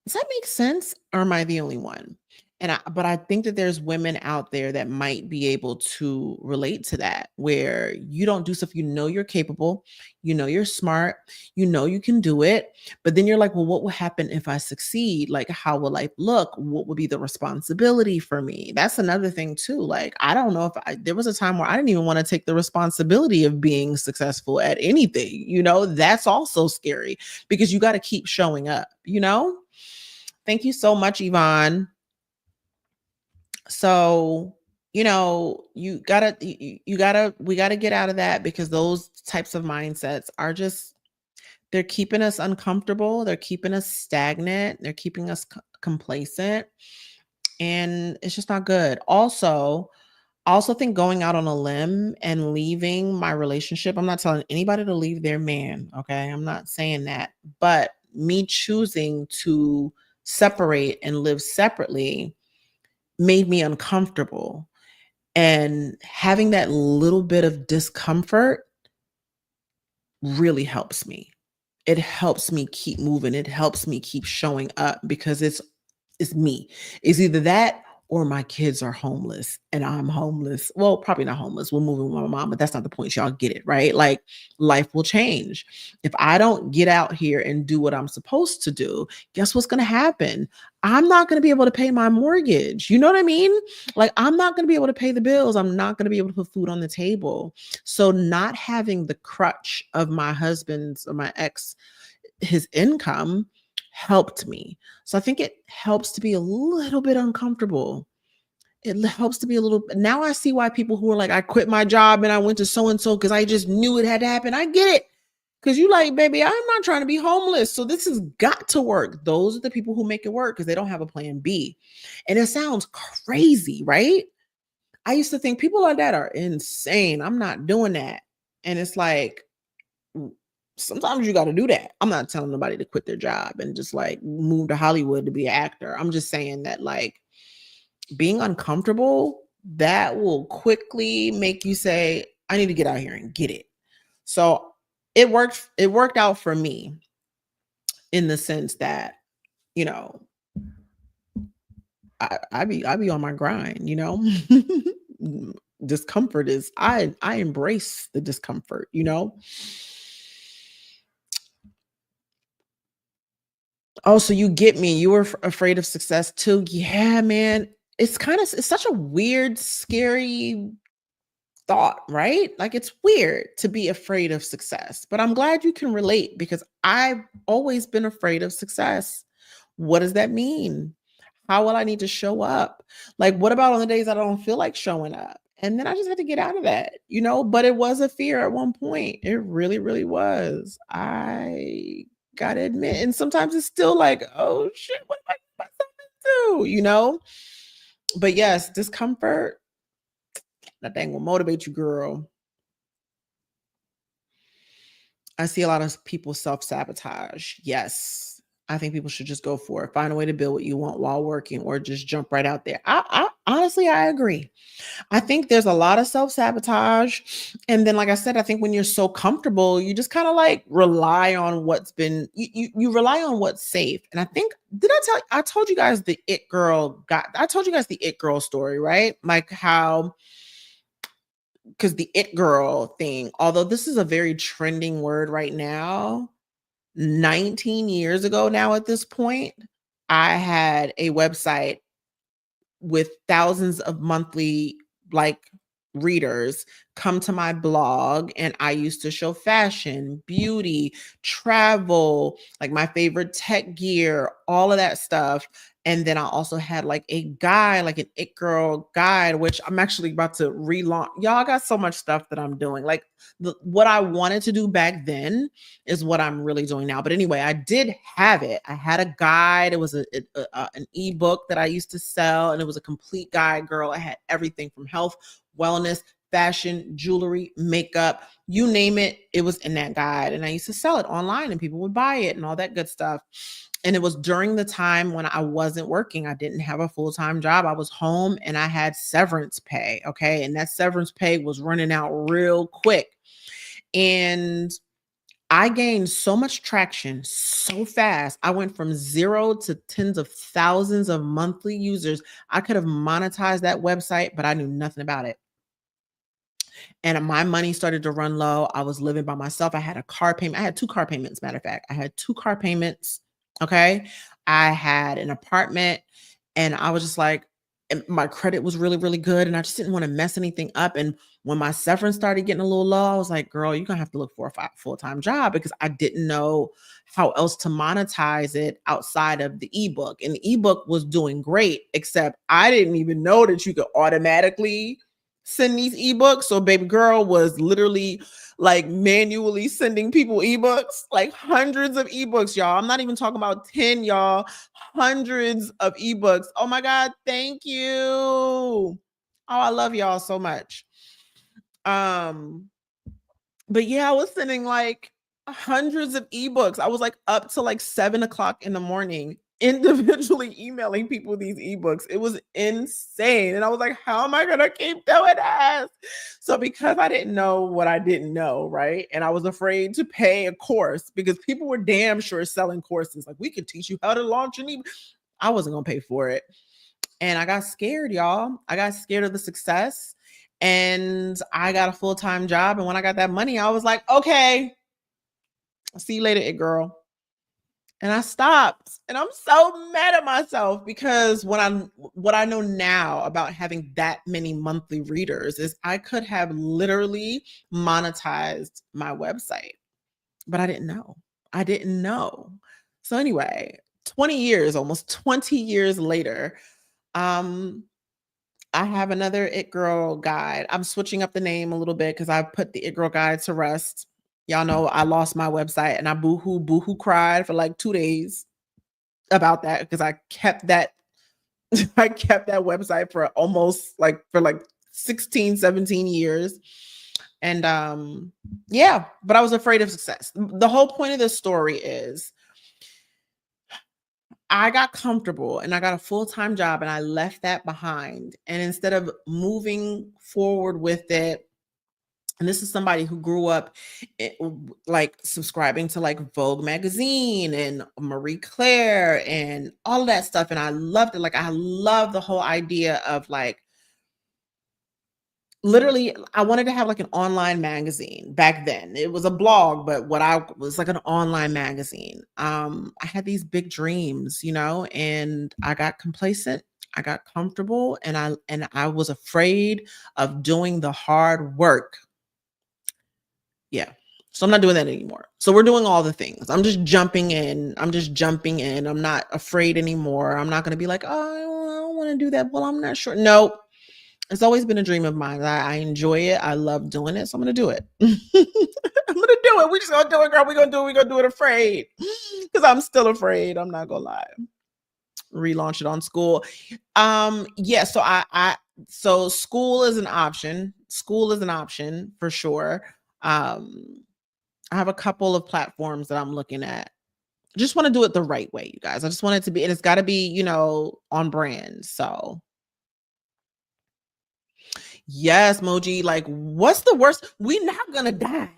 Does that make sense? Or am I the only one? But I think that there's women out there that might be able to relate to that, where you don't do stuff, you know you're capable, you know you're smart, you know you can do it, but then you're like, well, what will happen if I succeed? Like, how will life look? What would be the responsibility for me? That's another thing too. Like, I don't know if there was a time where I didn't even want to take the responsibility of being successful at anything. That's also scary because you got to keep showing up. Thank you so much, Yvonne. So, we gotta get out of that, because those types of mindsets are just, they're keeping us uncomfortable. They're keeping us stagnant. They're keeping us complacent. And it's just not good. I also think going out on a limb and leaving my relationship, I'm not telling anybody to leave their man. Okay. I'm not saying that. But me choosing to separate and live separately made me uncomfortable. And having that little bit of discomfort really helps me. It helps me keep moving. It helps me keep showing up, because it's me. It's either that or my kids are homeless and I'm homeless. Well, probably not homeless. We're moving with my mom, but that's not the point. Y'all get it, right? Like, life will change. If I don't get out here and do what I'm supposed to do, guess what's going to happen? I'm not going to be able to pay my mortgage. You know what I mean? Like, I'm not going to be able to pay the bills. I'm not going to be able to put food on the table. So, not having the crutch of my husband's or my ex, his income, helped me. So I think it helps to be a little bit uncomfortable. It helps to be a little. Now I see why people who are like, I quit my job and I went to so and so because I just knew it had to happen. I get it. Because you like, baby, I'm not trying to be homeless. So this has got to work. Those are the people who make it work because they don't have a plan B. And it sounds crazy, right? I used to think people like that are insane. I'm not doing that. And it's like, sometimes you got to do that. I'm not telling nobody to quit their job and just like move to Hollywood to be an actor. I'm just saying that, like, being uncomfortable, that will quickly make you say, I need to get out here and get it. So it worked out for me, in the sense that, you know, I be on my grind. Discomfort is, I embrace the discomfort. Oh, so you get me. You were afraid of success too. Yeah, man. It's such a weird, scary thought, right? Like, it's weird to be afraid of success. But I'm glad you can relate, because I've always been afraid of success. What does that mean? How will I need to show up? Like, what about on the days I don't feel like showing up? And then I just had to get out of that. But it was a fear at one point. It really, really was. I gotta admit. And sometimes it's still like, oh shit, what am I getting myself into? But yes, discomfort, that thing will motivate you, girl. I see a lot of people self-sabotage. Yes. I think people should just go for it. Find a way to build what you want while working, or just jump right out there. I honestly, I agree. I think there's a lot of self-sabotage. And then, like I said, I think when you're so comfortable, you just kind of like rely on what's been, you rely on what's safe. And I think, I told you guys I told you guys the it girl story, right? Like how, because the it girl thing, although this is a very trending word right now, 19 years ago now at this point, I had a website with thousands of monthly, like, readers come to my blog, and I used to show fashion, beauty, travel, like my favorite tech gear, all of that stuff. And then I also had like a guide, like an It Girl guide, which I'm actually about to relaunch. Y'all, I got so much stuff that I'm doing. Like, what I wanted to do back then is what I'm really doing now. But anyway, I did have it. I had a guide. It was an ebook that I used to sell, and it was a complete guide, girl. I had everything from health, wellness, fashion, jewelry, makeup, you name it, it was in that guide. And I used to sell it online, and people would buy it and all that good stuff. And it was during the time when I wasn't working. I didn't have a full-time job. I was home and I had severance pay. Okay. And that severance pay was running out real quick. And I gained so much traction so fast. I went from 0 to tens of thousands of monthly users. I could have monetized that website, but I knew nothing about it. And my money started to run low. I was living by myself. I had a car payment. I had 2 car payments, matter of fact. I had 2 car payments. Okay. I had an apartment, and I was just like, and my credit was really, really good. And I just didn't want to mess anything up. And when my severance started getting a little low, I was like, girl, you're going to have to look for a full-time job, because I didn't know how else to monetize it outside of the ebook. And the ebook was doing great, except I didn't even know that you could automatically send these ebooks. So baby girl was literally like manually sending people ebooks, like hundreds of ebooks, y'all. I'm not even talking about 10, y'all. Hundreds of ebooks. Oh my God, thank you. Oh, I love y'all so much. Um, but yeah, I was sending like hundreds of ebooks. I was like up to like 7 o'clock in the morning, individually emailing people these ebooks. It was insane. And I was like, how am I going to keep doing this? So, because I didn't know what I didn't know, right? And I was afraid to pay a course, because people were damn sure selling courses like, we could teach you how to launch an ebook. I wasn't going to pay for it. And I got scared, y'all. I got scared of the success. And I got a full-time job. And when I got that money, I was like, okay, I'll see you later, it girl. And I stopped. And I'm so mad at myself, because what I know now about having that many monthly readers is I could have literally monetized my website, but I didn't know. I didn't know. So anyway, 20 years, almost 20 years later, I have another It Girl guide. I'm switching up the name a little bit because I put the It Girl guide to rest. Y'all know I lost my website, and I boohoo cried for like 2 days about that, because I kept that I kept that website for almost like for like 16, 17 years. And yeah, but I was afraid of success. The whole point of this story is I got comfortable and I got a full-time job, and I left that behind. And instead of moving forward with it, and this is somebody who grew up like subscribing to like Vogue magazine and Marie Claire and all of that stuff. And I loved it. Like, I love the whole idea of like, literally, I wanted to have like an online magazine back then. It was a blog, but what I was like an online magazine. I had these big dreams, and I got complacent. I got comfortable, and I was afraid of doing the hard work. Yeah. So I'm not doing that anymore. So we're doing all the things. I'm just jumping in. I'm not afraid anymore. I'm not going to be like, oh, I don't want to do that. Well, I'm not sure. Nope. It's always been a dream of mine. I enjoy it. I love doing it. So I'm going to do it. I'm going to do it. We're just going to do it, girl. We're going to do it afraid, because I'm still afraid. I'm not going to lie. Relaunch it on school. Yeah. So school is an option. School is an option for sure. I have a couple of platforms that I'm looking at. Just want to do it the right way, you guys. I just want it to be, and it's got to be, on brand. So yes, Moji, like, what's the worst? We're not going to die.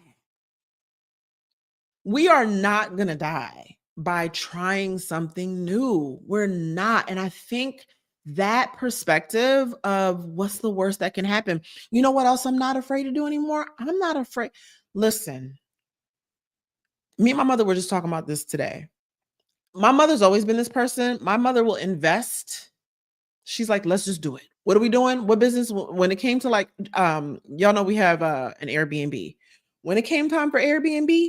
We are not going to die by trying something new. We're not. And I think that perspective of what's the worst that can happen. You know what else I'm not afraid to do anymore? I'm not afraid. Listen, me and my mother were just talking about this today. My mother's always been this person. My mother will invest. She's like, let's just do it. What are we doing? What business? When it came to like, y'all know we have an Airbnb. When it came time for Airbnb,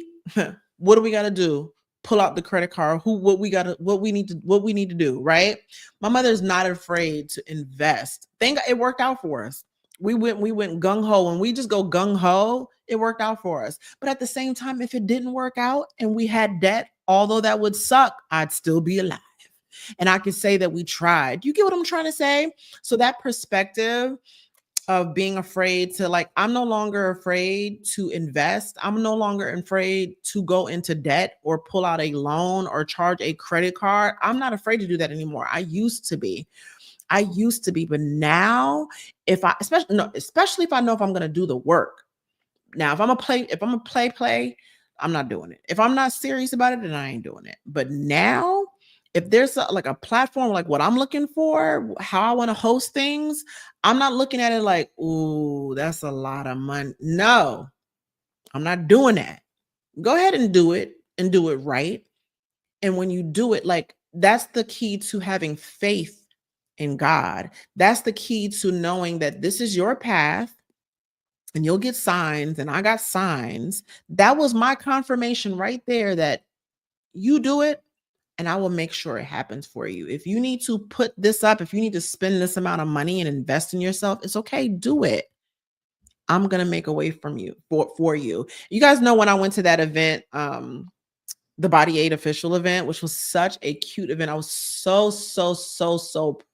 what do we got to do? Pull out the credit card. What we need to do, right? My mother's not afraid to invest. Thank God it worked out for us. We went gung ho, and we just go gung ho. It worked out for us. But at the same time, if it didn't work out and we had debt, although that would suck, I'd still be alive. And I could say that we tried. You get what I'm trying to say? So that perspective of being afraid to, like, I'm no longer afraid to invest. I'm no longer afraid to go into debt or pull out a loan or charge a credit card. I'm not afraid to do that anymore. I used to be, but now especially if I know if I'm going to do the work. Now, if I'm a play, I'm not doing it. If I'm not serious about it, then I ain't doing it. But now, if there's like a platform like what I'm looking for, how I want to host things, I'm not looking at it like, ooh, that's a lot of money. No, I'm not doing that. Go ahead and do it right. And when you do it, like that's the key to having faith in God. That's the key to knowing that this is your path and you'll get signs, and I got signs. That was my confirmation right there that you do it and I will make sure it happens for you. If you need to put this up, if you need to spend this amount of money and invest in yourself, it's okay, do it. I'm going to make a way from you for you. You guys know when I went to that event, the Body Aid official event, which was such a cute event. I was so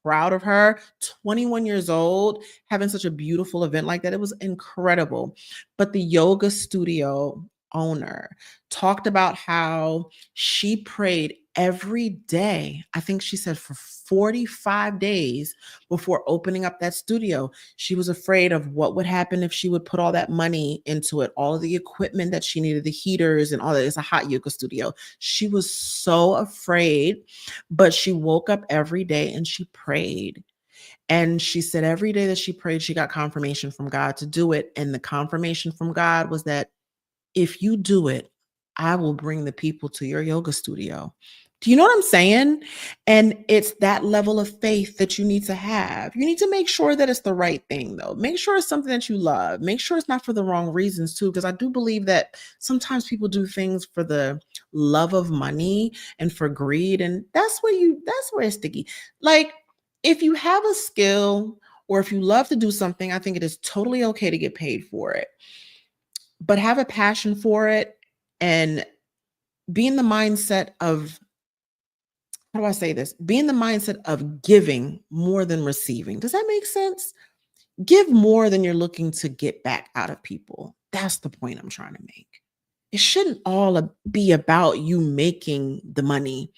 proud of her. 21 years old, having such a beautiful event like that. It was incredible. But the yoga studio owner talked about how she prayed every day. I think she said for 45 days before opening up that studio. She was afraid of what would happen if she would put all that money into it, all of the equipment that she needed, the heaters and all that. It's a hot yoga studio. She was so afraid, but she woke up every day and she prayed. And she said every day that she prayed, she got confirmation from God to do it. And the confirmation from God was that if you do it, I will bring the people to your yoga studio. Do you know what I'm saying? And it's that level of faith that you need to have. You need to make sure that it's the right thing, though. Make sure it's something that you love. Make sure it's not for the wrong reasons, too, because I do believe that sometimes people do things for the love of money and for greed. And that's where it's sticky. Like, if you have a skill or if you love to do something, I think it is totally okay to get paid for it. But have a passion for it and be in the mindset of, how do I say this? Be in the mindset of giving more than receiving. Does that make sense? Give more than you're looking to get back out of people. That's the point I'm trying to make. It shouldn't all be about you making the money.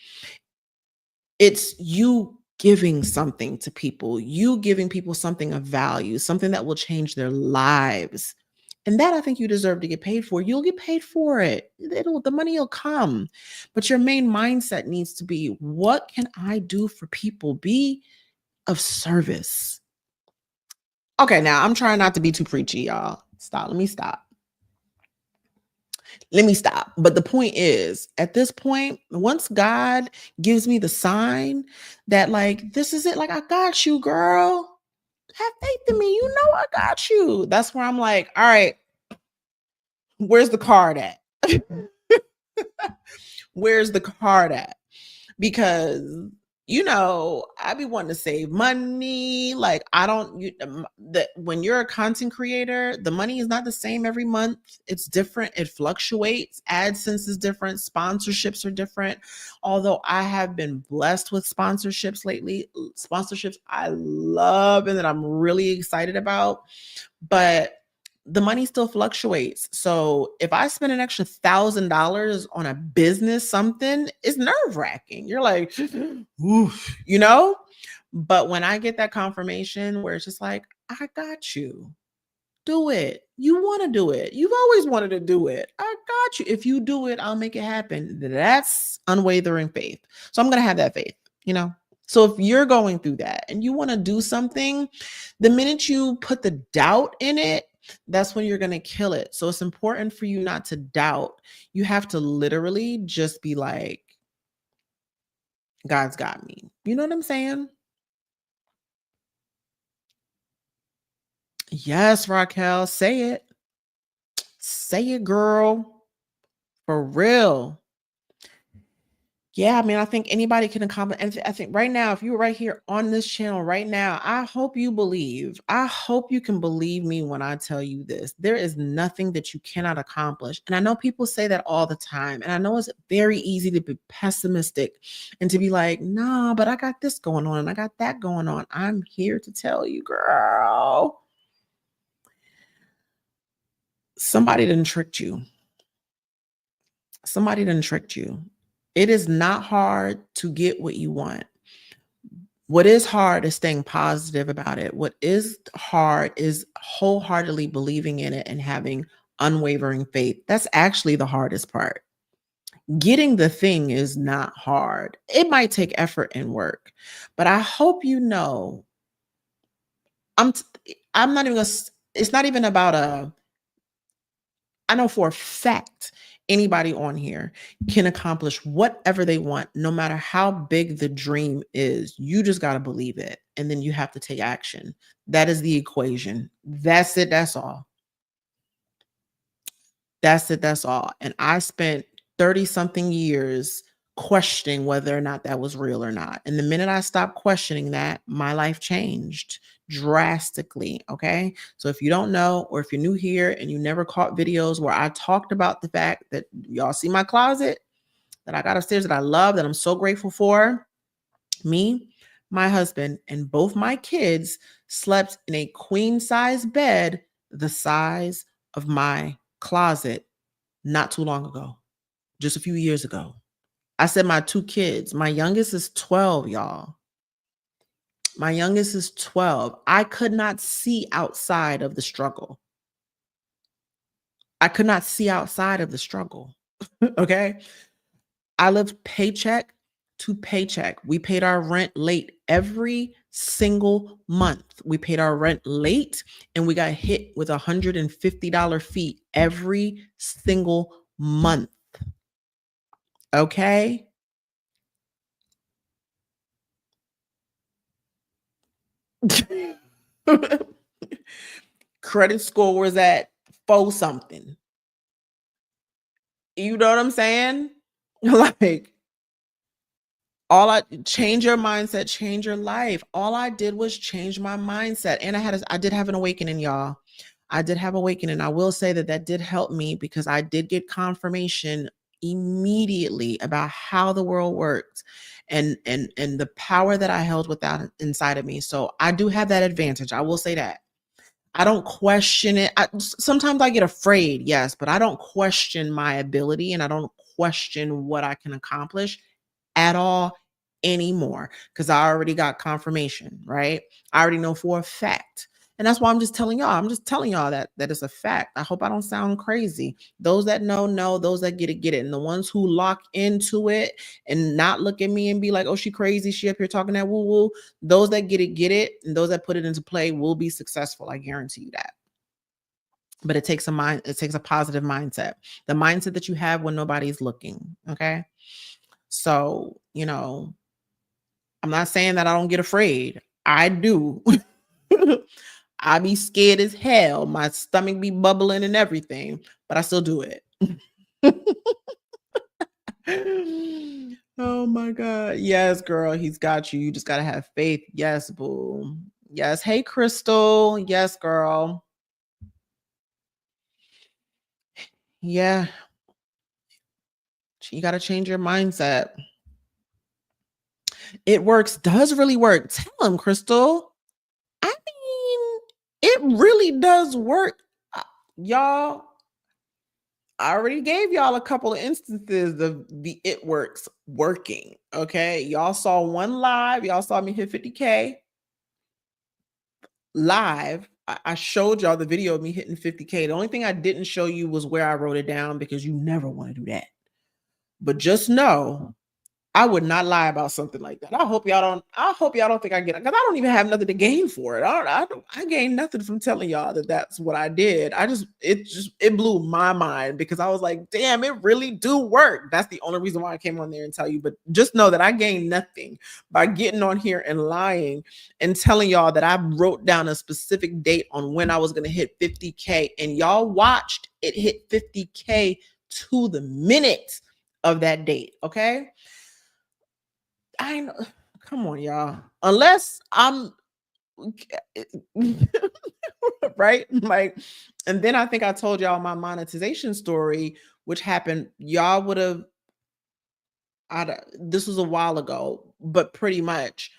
It's you giving something to people, you giving people something of value, something that will change their lives. And that I think you deserve to get paid for. You'll get paid for it. The money will come. But your main mindset needs to be, what can I do for people? Be of service. Okay, now I'm trying not to be too preachy, y'all. Stop. Let me stop. But the point is, at this point, once God gives me the sign that, like, this is it, like, I got you, girl. Have faith in me. You know I got you. That's where I'm like, all right, where's the card at? Where's the card at? Because, I be wanting to save money. Like, I don't, when you're a content creator, the money is not the same every month. It's different. It fluctuates. AdSense is different. Sponsorships are different. Although I have been blessed with sponsorships lately, sponsorships I love and that I'm really excited about, but the money still fluctuates. So if I spend an extra $1,000 on a business, something, it's nerve wracking. You're like, oof, But when I get that confirmation where it's just like, I got you, do it. You want to do it. You've always wanted to do it. I got you. If you do it, I'll make it happen. That's unwavering faith. So I'm going to have that faith. So if you're going through that and you want to do something, the minute you put the doubt in it, that's when you're going to kill it. So it's important for you not to doubt. You have to literally just be like, God's got me. You know what I'm saying? Yes, Raquel, say it. Say it, girl. For real. Yeah, I mean, I think anybody can accomplish. And I think right now, if you're right here on this channel right now, I hope you believe. I hope you can believe me when I tell you this. There is nothing that you cannot accomplish. And I know people say that all the time. And I know it's very easy to be pessimistic and to be like, nah, but I got this going on and I got that going on. I'm here to tell you, girl. Somebody done tricked you. Somebody done tricked you. It is not hard to get what you want. What is hard is staying positive about it. What is hard is wholeheartedly believing in it and having unwavering faith. That's actually the hardest part. Getting the thing is not hard. It might take effort and work, but I hope you know I'm I'm not even gonna it's not even about I know for a fact anybody on here can accomplish whatever they want, no matter how big the dream is. You just got to believe it. And then you have to take action. That is the equation. That's it. That's all. That's it. That's all. And I spent 30 something years questioning whether or not that was real or not. And the minute I stopped questioning that, my life changed drastically. Okay. So if you don't know, or if you're new here and you never caught videos where I talked about the fact that y'all see my closet that I got upstairs that I love, that I'm so grateful for, me, my husband, and both my kids slept in a queen size bed the size of my closet not too long ago, just a few years ago. I said my two kids, my youngest is 12, y'all. My youngest is 12. I could not see outside of the struggle. I could not see outside of the struggle. Okay. I lived paycheck to paycheck. We paid our rent late every single month. We paid our rent late and we got hit with a $150 fee every single month. Okay. Credit score was at 4 something. You know what I'm saying? Like, change your mindset, change your life. All I did was change my mindset. And I did have an awakening, y'all. I did have awakening. I will say that that did help me because I did get confirmation immediately about how the world works and the power that I held without inside of me. So I do have that advantage. I will say that. I don't question it. Sometimes I get afraid, yes, but I don't question my ability and I don't question what I can accomplish at all anymore because I already got confirmation, right? I already know for a fact. And that's why I'm just telling y'all. I'm just telling y'all that it's a fact. I hope I don't sound crazy. Those that know. Those that get it, get it. And the ones who lock into it and not look at me and be like, oh, she crazy. She up here talking that woo woo. Those that get it. And those that put it into play will be successful. I guarantee you that. But it takes a positive mindset. The mindset that you have when nobody's looking. Okay. So, I'm not saying that I don't get afraid. I do. I be scared as hell. My stomach be bubbling and everything, but I still do it. Oh my God. Yes, girl, he's got you. You just got to have faith. Yes, boo. Yes. Hey, Crystal. Yes, girl. Yeah. You got to change your mindset. It works, does really work. Tell him, Crystal. I mean, it really does work. Y'all, I already gave y'all a couple of instances of the it works working. Okay. Y'all saw one live. Y'all saw me hit 50K live. I showed y'all the video of me hitting 50K. The only thing I didn't show you was where I wrote it down because you never want to do that. But just know I would not lie about something like that. I hope y'all don't think I get it because I don't even have nothing to gain for it. I gain nothing from telling y'all that that's what I did. It blew my mind because I was like, damn, it really do work. That's the only reason why I came on there and tell you. But just know that I gained nothing by getting on here and lying and telling y'all that I wrote down a specific date on when I was going to hit 50K and y'all watched it hit 50K to the minute of that date. Okay. I know. Come on, y'all. Unless I'm right, like, and then I think I told y'all my monetization story, which happened. Y'all would have. This was a while ago, but pretty much,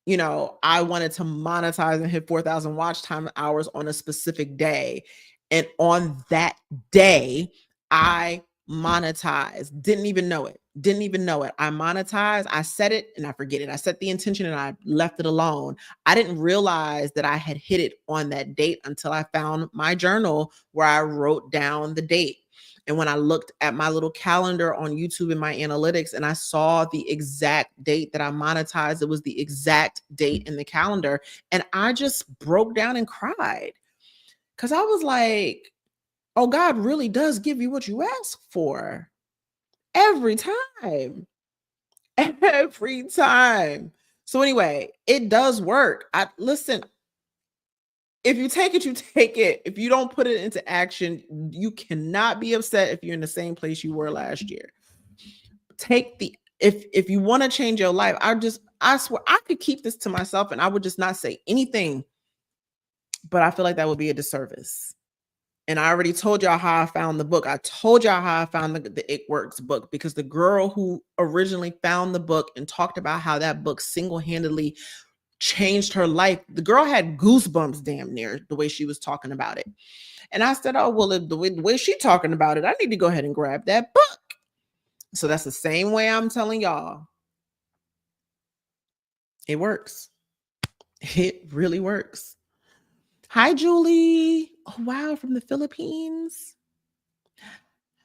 I wanted to monetize and hit 4,000 watch time hours on a specific day, and on that day, I monetized. Didn't even know it. Didn't even know it. I monetized, I set it and I forget it. I set the intention and I left it alone. I didn't realize that I had hit it on that date until I found my journal where I wrote down the date. And when I looked at my little calendar on YouTube in my analytics and I saw the exact date that I monetized, it was the exact date in the calendar. And I just broke down and cried because I was like, oh, God really does give you what you ask for every time. Every time. So anyway, it does work. I listen, if you take it, you take it. If you don't put it into action, you cannot be upset if you're in the same place you were last year. Take the if you want to change your life, I swear I could keep this to myself and I would just not say anything. But I feel like that would be a disservice. And I already told y'all how I found the book. I told y'all how I found the It Works book, because the girl who originally found the book and talked about how that book single-handedly changed her life, the girl had goosebumps damn near the way she was talking about it. And I said, oh, well, the way she talking about it, I need to go ahead and grab that book. So that's the same way I'm telling y'all. It works. It really works. Hi, Julie. Oh, wow, from the Philippines.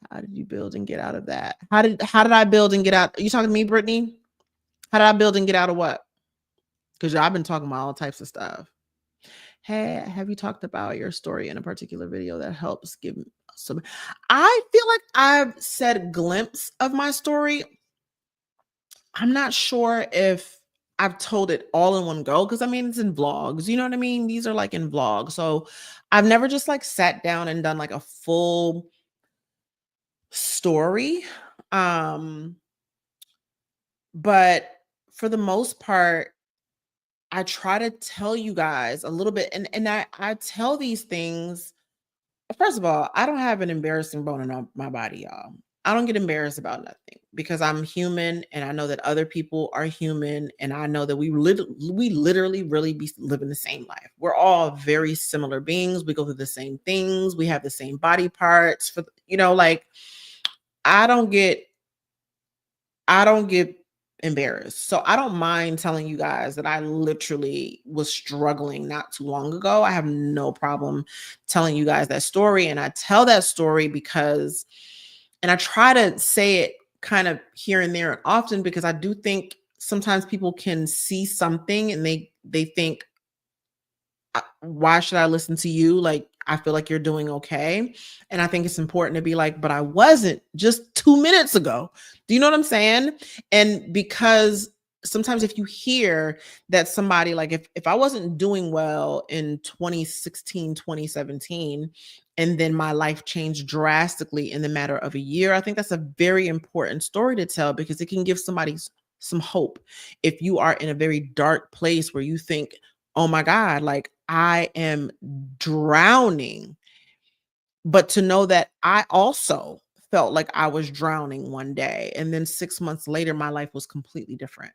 How did you build and get out of that? How did I build and get out? Are you talking to me, Brittany? How did I build and get out of what? Because I've been talking about all types of stuff. Hey, have you talked about your story in a particular video that helps give some? I feel like I've said a glimpse of my story. I'm not sure if I've told it all in one go, because I mean, it's in vlogs, you know what I mean? These are like in vlogs. So I've never just like sat down and done like a full story. But for the most part, I try to tell you guys a little bit, and I tell these things. First of all, I don't have an embarrassing bone in my body, y'all. I don't get embarrassed about nothing because I'm human and I know that other people are human, and I know that we literally really be living the same life. We're all very similar beings. We go through the same things. We have the same body parts for, like I don't get embarrassed. So I don't mind telling you guys that I literally was struggling not too long ago. I have no problem telling you guys that story. And I tell that story because, and I try to say it kind of here and there and often, because I do think sometimes people can see something and they think, why should I listen to you? Like, I feel like you're doing okay. And I think it's important to be like, but I wasn't just 2 minutes ago. Do you know what I'm saying? And because sometimes if you hear that somebody, like if I wasn't doing well in 2016, 2017, and then my life changed drastically in the matter of a year, I think that's a very important story to tell, because it can give somebody some hope. If you are in a very dark place where you think, oh my God, like I am drowning. But to know that I also felt like I was drowning one day, and then 6 months later, my life was completely different.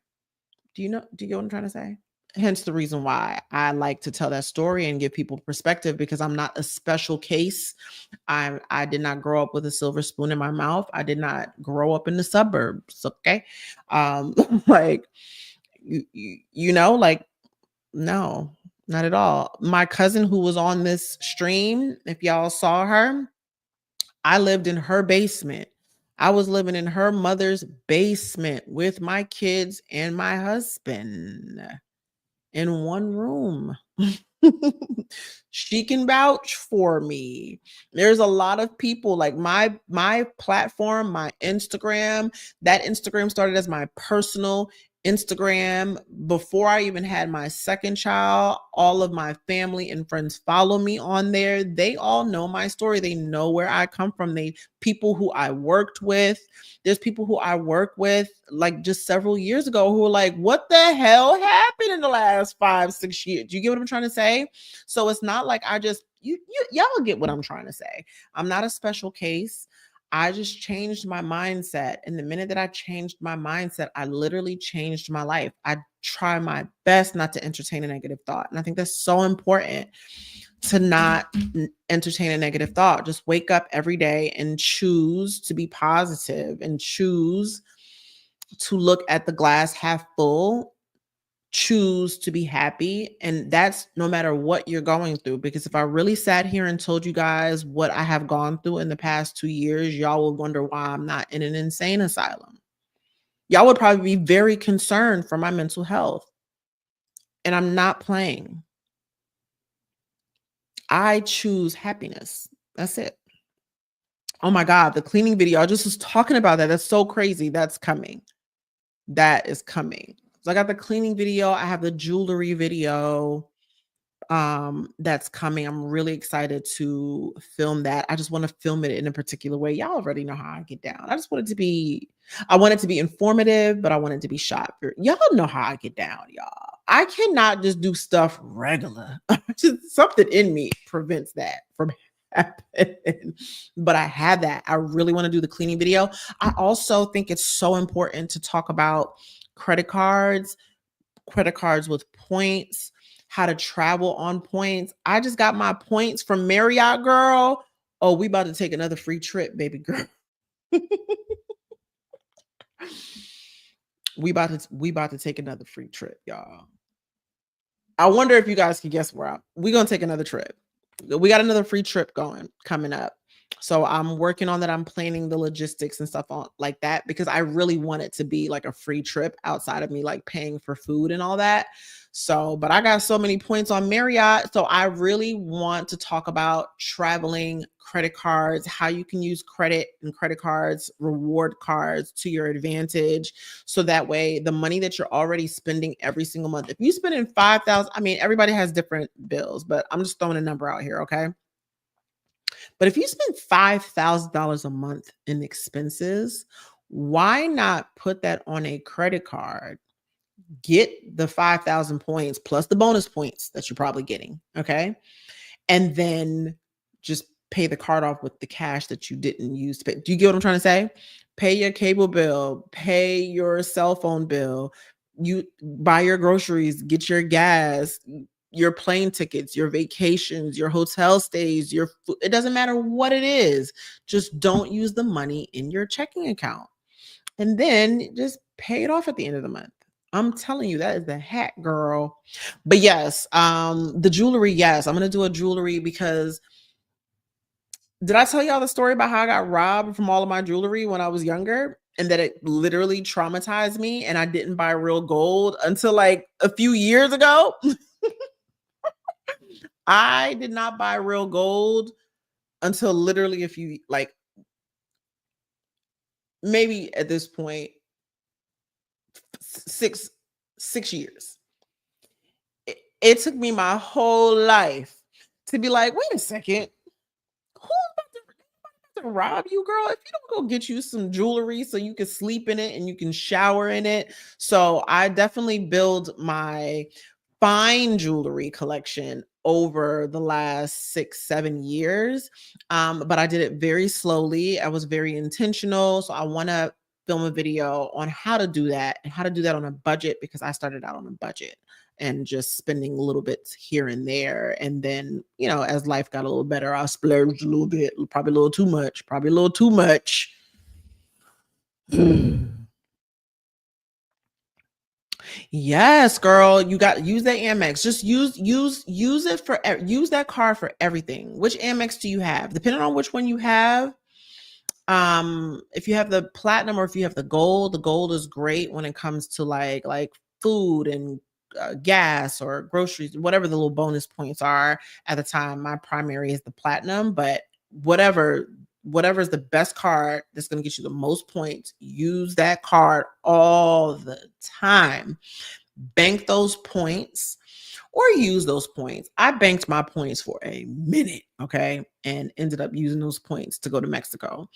Do you get what I'm trying to say? Hence the reason why I like to tell that story and give people perspective, because I'm not a special case. I did not grow up with a silver spoon in my mouth. I did not grow up in the suburbs. Okay. Like like, no, not at all. My cousin who was on this stream, if y'all saw her, I lived in her basement. I was living in her mother's basement with my kids and my husband in one room. She can vouch for me. There's a lot of people, like my platform, my Instagram, that Instagram started as my personal Instagram before I even had my second child. All of my family and friends follow me on there. They all know my story. They know where I come from. People who I worked with. There's people who I work with like just several years ago who were like, what the hell happened in the last 5-6 years? Do you get what I'm trying to say? So it's not like I just, y'all get what I'm trying to say. I'm not a special case. I just changed my mindset. And the minute that I changed my mindset, I literally changed my life. I try my best not to entertain a negative thought. And I think that's so important, to not entertain a negative thought. Just wake up every day and choose to be positive and choose to look at the glass half full, choose to be happy. And that's no matter what you're going through. Because if I really sat here and told you guys what I have gone through in the past 2 years, y'all would wonder why I'm not in an insane asylum. Y'all would probably be very concerned for my mental health. And I'm not playing. I choose happiness. That's it. Oh my God, the cleaning video. I just was talking about that. That's so crazy. That's coming. That is coming. So I got the cleaning video. I have the jewelry video that's coming. I'm really excited to film that. I just want to film it in a particular way. Y'all already know how I get down. I want it to be informative, but I want it to be shot. Y'all know how I get down, y'all. I cannot just do stuff regular. Just something in me prevents that from happening. But I have that. I really want to do the cleaning video. I also think it's so important to talk about credit cards with points, how to travel on points. I just got my points from Marriott, girl. Oh, we about to take another free trip, baby girl. we about to take another free trip, y'all. I wonder if you guys can guess where we're gonna take another trip. We got another free trip coming up. So I'm working on that. I'm planning the logistics and stuff on like that because I really want it to be like a free trip outside of me like paying for food and all that. So, but I got so many points on Marriott. So I really want to talk about traveling, credit cards, how you can use credit and credit cards, reward cards to your advantage. So that way the money that you're already spending every single month, if you spend in 5,000, I mean, everybody has different bills, but I'm just throwing a number out here. Okay. But if you spend $5,000 a month in expenses, why not put that on a credit card? Get the 5,000 points plus the bonus points that you're probably getting. Okay. And then just pay the card off with the cash that you didn't use to pay. Do you get what I'm trying to say? Pay your cable bill, pay your cell phone bill, you buy your groceries, get your gas, your plane tickets, your vacations, your hotel stays, your food. It doesn't matter what it is. Just don't use the money in your checking account. And then just pay it off at the end of the month. I'm telling you, that is the hack, girl. But yes, the jewelry, yes, I'm gonna do a jewelry because did I tell y'all the story about how I got robbed from all of my jewelry when I was younger? And that it literally traumatized me and I didn't buy real gold until like a few years ago. I did not buy real gold until literally a few, like maybe at this point, six years. It took me my whole life to be like, wait a second, who's about to rob you, girl? If you don't go get you some jewelry so you can sleep in it and you can shower in it. So I definitely build my fine jewelry collection over the last 6-7 years. But I did it very slowly. I was very intentional. So I want to film a video on how to do that and how to do that on a budget because I started out on a budget and just spending little bits here and there. And then, as life got a little better, I splurged a little bit, probably a little too much. Yes, girl, you got use that Amex. Just use it for use that card for everything. Which Amex do you have? Depending on which one you have, if you have the platinum or if you have the gold is great when it comes to like food and gas or groceries, whatever the little bonus points are at the time. My primary is the platinum, but whatever is the best card that's going to get you the most points, use that card all the time. Bank those points or use those points. I banked my points for a minute, okay, and ended up using those points to go to Mexico.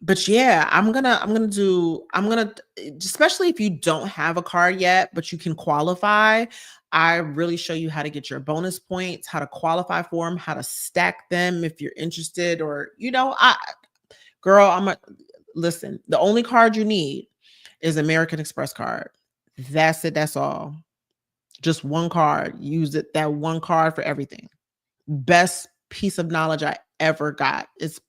But yeah, I'm gonna especially if you don't have a card yet, but you can qualify. I really show you how to get your bonus points, how to qualify for them, how to stack them if you're interested, or listen, the only card you need is American Express card. That's it, that's all. Just one card. Use it, that one card for everything. Best piece of knowledge I ever got. It's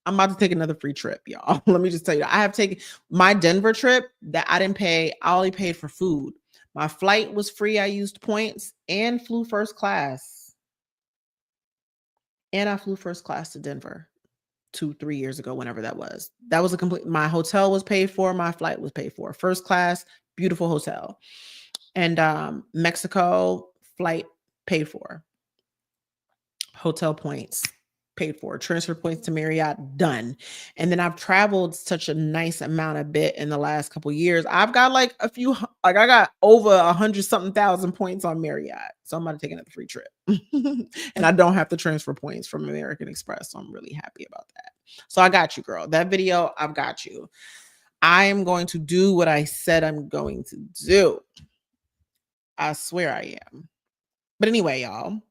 I'm about to take another free trip, y'all. Let me just tell you, I have taken my Denver trip that I didn't pay. I only paid for food. My flight was free. I used points and flew first class. And I flew first class to Denver 2-3 years ago, whenever that was. That was a complete, my hotel was paid for, my flight was paid for. First class, beautiful hotel. And Mexico flight paid for. Hotel points paid for, transfer points to Marriott done. And then I've traveled such a nice amount of bit in the last couple years. I've got like a few, like I got over 100 something thousand points on Marriott. So I'm about to take another free trip. And I don't have to transfer points from American Express. So I'm really happy about that. So I got you, girl. That video, I've got you. I am going to do what I said I'm going to do. I swear I am. But anyway, y'all.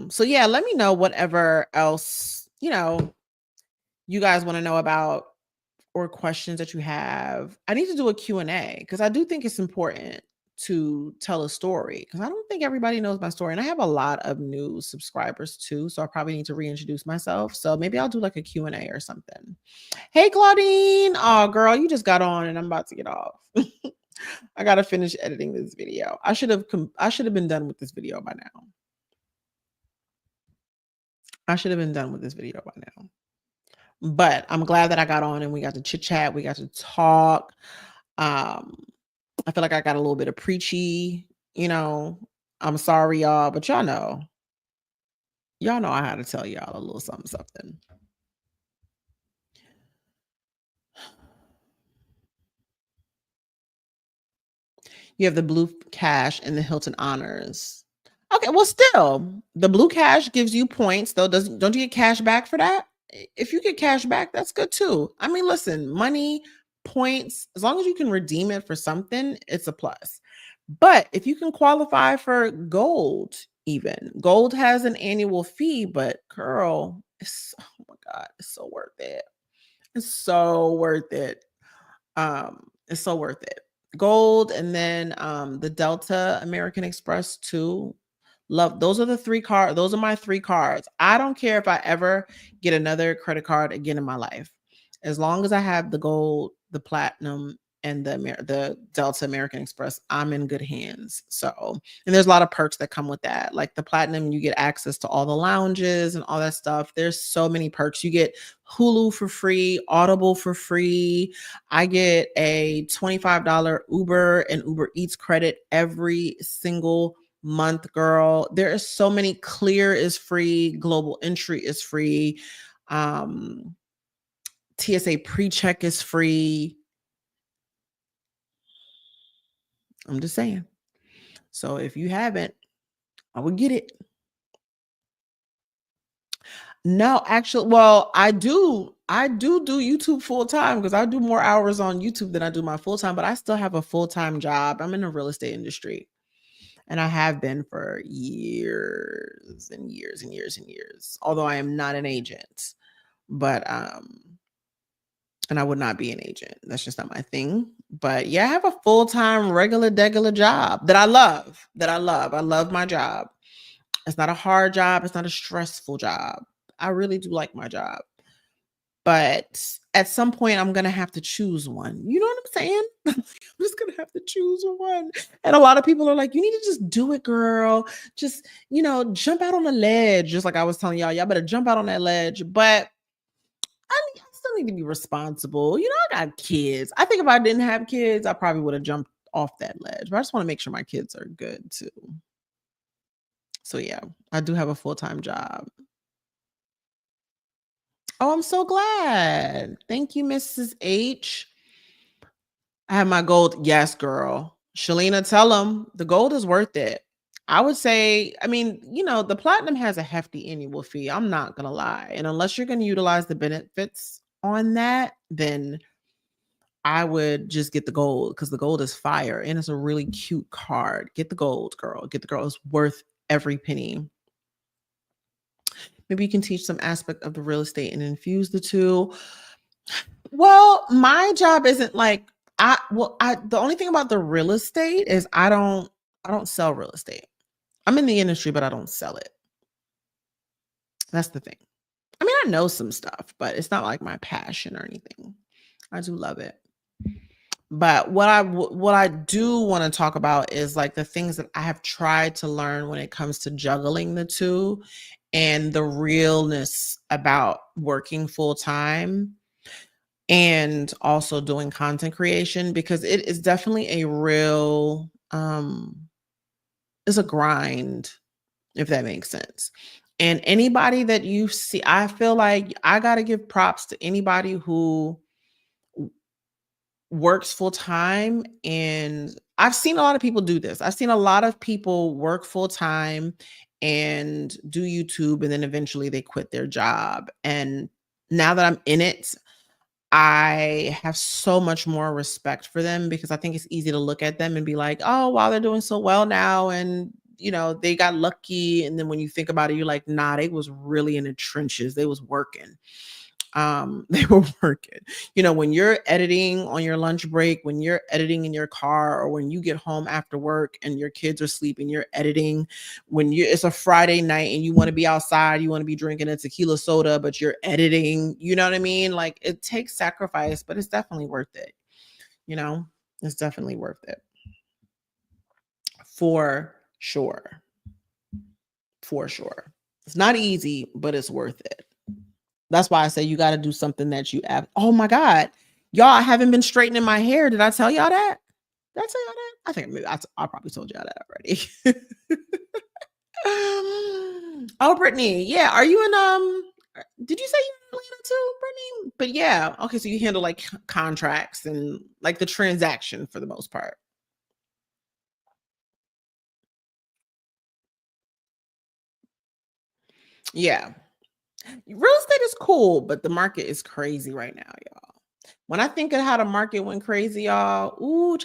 So yeah, let me know whatever else, you guys want to know about or questions that you have. I need to do a Q&A because I do think it's important to tell a story because I don't think everybody knows my story. And I have a lot of new subscribers too. So I probably need to reintroduce myself. So maybe I'll do like a Q&A or something. Hey, Claudine. Oh, girl, you just got on and I'm about to get off. I got to finish editing this video. I should have been done with this video by now. I should have been done with this video by now. But I'm glad that I got on and we got to chit chat. We got to talk. I feel like I got a little bit of preachy, I'm sorry, y'all, but y'all know I had to tell y'all a little something. You have the Blue Cash and the Hilton Honors. Okay, well, still, the Blue Cash gives you points, though. Don't you get cash back for that? If you get cash back, that's good too. I mean, listen, money, points, as long as you can redeem it for something, it's a plus. But if you can qualify for gold, even gold has an annual fee, but girl, oh my God, it's so worth it. It's so worth it. It's so worth it. Gold, and then the Delta American Express too. Love, those are the three cards. Those are my three cards. I don't care if I ever get another credit card again in my life. As long as I have the gold, the platinum, and the Delta American Express, I'm in good hands. So, and there's a lot of perks that come with that. Like the platinum, you get access to all the lounges and all that stuff. There's so many perks. You get Hulu for free, Audible for free. I get a $25 Uber and Uber Eats credit every single month, girl. There is so many. Clear is free, Global Entry is free, TSA pre-check is free. I'm just saying. So if you haven't, I would get it. No, actually, well, I do YouTube full time because I do more hours on YouTube than I do my full time, but I still have a full-time job. I'm in the real estate industry. And I have been for years and years and years and years. Although I am not an agent, but and I would not be an agent. That's just not my thing. But yeah, I have a full-time regular job that I love. I love my job. It's not a hard job. It's not a stressful job. I really do like my job. But at some point, I'm going to have to choose one. You know what I'm saying? I'm just going to have to choose one. And a lot of people are like, you need to just do it, girl. Just, jump out on the ledge. Just like I was telling y'all better jump out on that ledge. But I still need to be responsible. I got kids. I think if I didn't have kids, I probably would have jumped off that ledge. But I just want to make sure my kids are good too. So yeah, I do have a full-time job. Oh, I'm so glad. Thank you, Mrs. H. I have my gold. Yes, girl. Shalina, tell them the gold is worth it. I would say, I mean, the platinum has a hefty annual fee. I'm not going to lie. And unless you're going to utilize the benefits on that, then I would just get the gold because the gold is fire and it's a really cute card. Get the gold, girl. Get the gold. It's worth every penny. Maybe you can teach some aspect of the real estate and infuse the two. Well, my job isn't like the only thing about the real estate is I don't sell real estate. I'm in the industry, but I don't sell it. That's the thing. I mean, I know some stuff, but it's not like my passion or anything. I do love it. But what I do want to talk about is like the things that I have tried to learn when it comes to juggling the two and the realness about working full time and also doing content creation, because it is definitely a real it's a grind, if that makes sense. And anybody that you see, I feel like I got to give props to anybody who works full time. And I've seen a lot of people do this. I've seen a lot of people work full time and do YouTube, and then eventually they quit their job. And now that I'm in it, I have so much more respect for them, because I think it's easy to look at them and be like, oh, wow, they're doing so well now. And, you know, they got lucky. And then when you think about it, you're like, nah, they was really in the trenches. They was working. They were working. You know, when you're editing on your lunch break, when you're editing in your car, or when you get home after work and your kids are sleeping, you're editing. When you it's a Friday night and you want to be outside, you want to be drinking a tequila soda, but you're editing. You know what I mean? Like, it takes sacrifice, but it's definitely worth it. You know, it's definitely worth it. For sure. For sure. It's not easy, but it's worth it. That's why I say you got to do something that you have. Oh my God. Y'all, I haven't been straightening my hair. Did I tell y'all that? Did I tell y'all that? I think maybe I probably told y'all that already. Oh, Brittany. Yeah. Are you in, did you say you're in Atlanta too, Brittany? But yeah. Okay. So you handle like contracts and like the transaction for the most part. Yeah. Real estate is cool, but the market is crazy right now, y'all. When I think of how the market went crazy, y'all, ooh,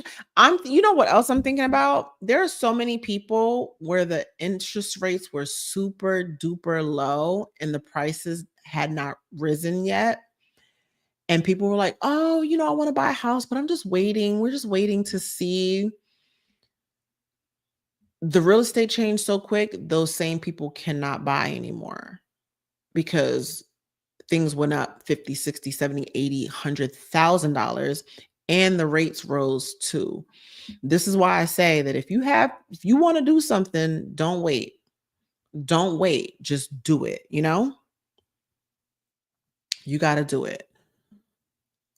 you know what else I'm thinking about? There are so many people where the interest rates were super duper low and the prices had not risen yet. And people were like, oh, you know, I want to buy a house, but I'm just waiting. We're just waiting to see. The real estate changed so quick, those same people cannot buy anymore, because things went up 50, 60, 70, 80, $100,000, and the rates rose too. This is why I say that if you want to do something, don't wait. Don't wait. Just do it, you know? You got to do it,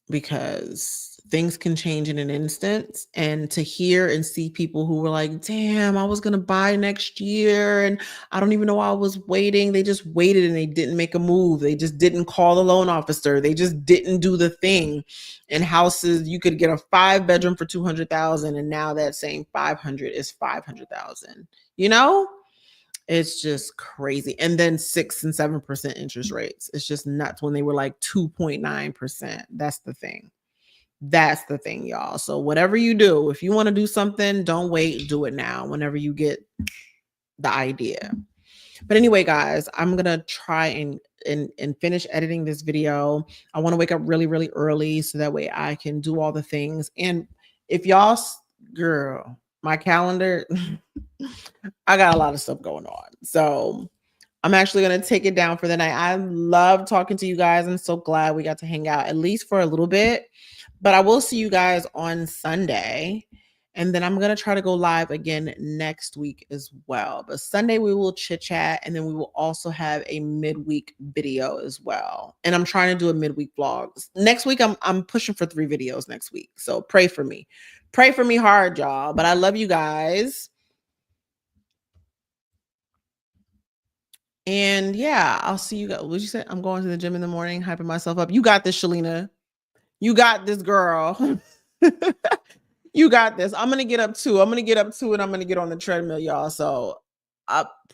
because things can change in an instant. And to hear and see people who were like, damn, I was going to buy next year and I don't even know why I was waiting. They just waited and they didn't make a move. They just didn't call the loan officer. They just didn't do the thing. And houses, you could get a 5-bedroom for 200,000, and now that same 500 is 500,000. You know? It's just crazy. And then 6 and 7% interest rates. It's just nuts when they were like 2.9%. That's the thing. That's the thing, y'all. So whatever you do, if you want to do something, don't wait, do it now whenever you get the idea. But anyway, guys, I'm gonna try and finish editing this video. I want to wake up really, really early so that way I can do all the things. And if y'all, girl, my calendar, I got a lot of stuff going on. So I'm actually going to take it down for the night. I love talking to you guys. I'm so glad we got to hang out at least for a little bit. But I will see you guys on Sunday. And then I'm going to try to go live again next week as well. But Sunday we will chit chat, and then we will also have a midweek video as well. And I'm trying to do a midweek vlog. Next week I'm pushing for 3 videos next week. So pray for me. Pray for me hard, y'all. But I love you guys. And yeah, I'll see you guys. What you say? I'm going to the gym in the morning, hyping myself up. You got this, Shalina. You got this, girl. You got this. I'm gonna get up too. I'm gonna get up too, and I'm gonna get on the treadmill, y'all. So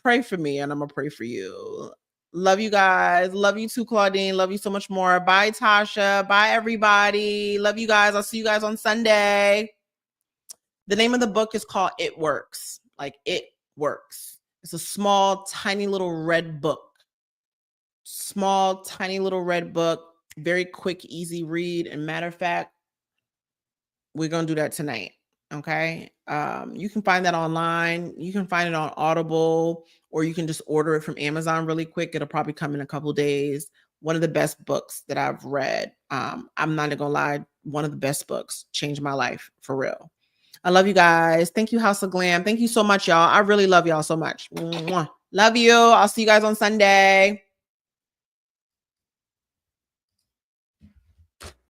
pray for me, and I'm gonna pray for you. Love you guys. Love you too, Claudine. Love you so much more. Bye, Tasha. Bye, everybody. Love you guys. I'll see you guys on Sunday. The name of the book is called It Works. Like, It Works. It's a small, tiny little red book. Small, tiny little red book. Very quick, easy read. And matter of fact, we're going to do that tonight. Okay. You can find that online. You can find it on Audible, or you can just order it from Amazon really quick. It'll probably come in a couple days. one of the best books that I've read. I'm not gonna lie, one of the best books, changed my life for real. I love you guys. Thank you, House of Glam. Thank you so much, y'all. I really love y'all so much. Mwah. Love you. I'll see you guys on Sunday.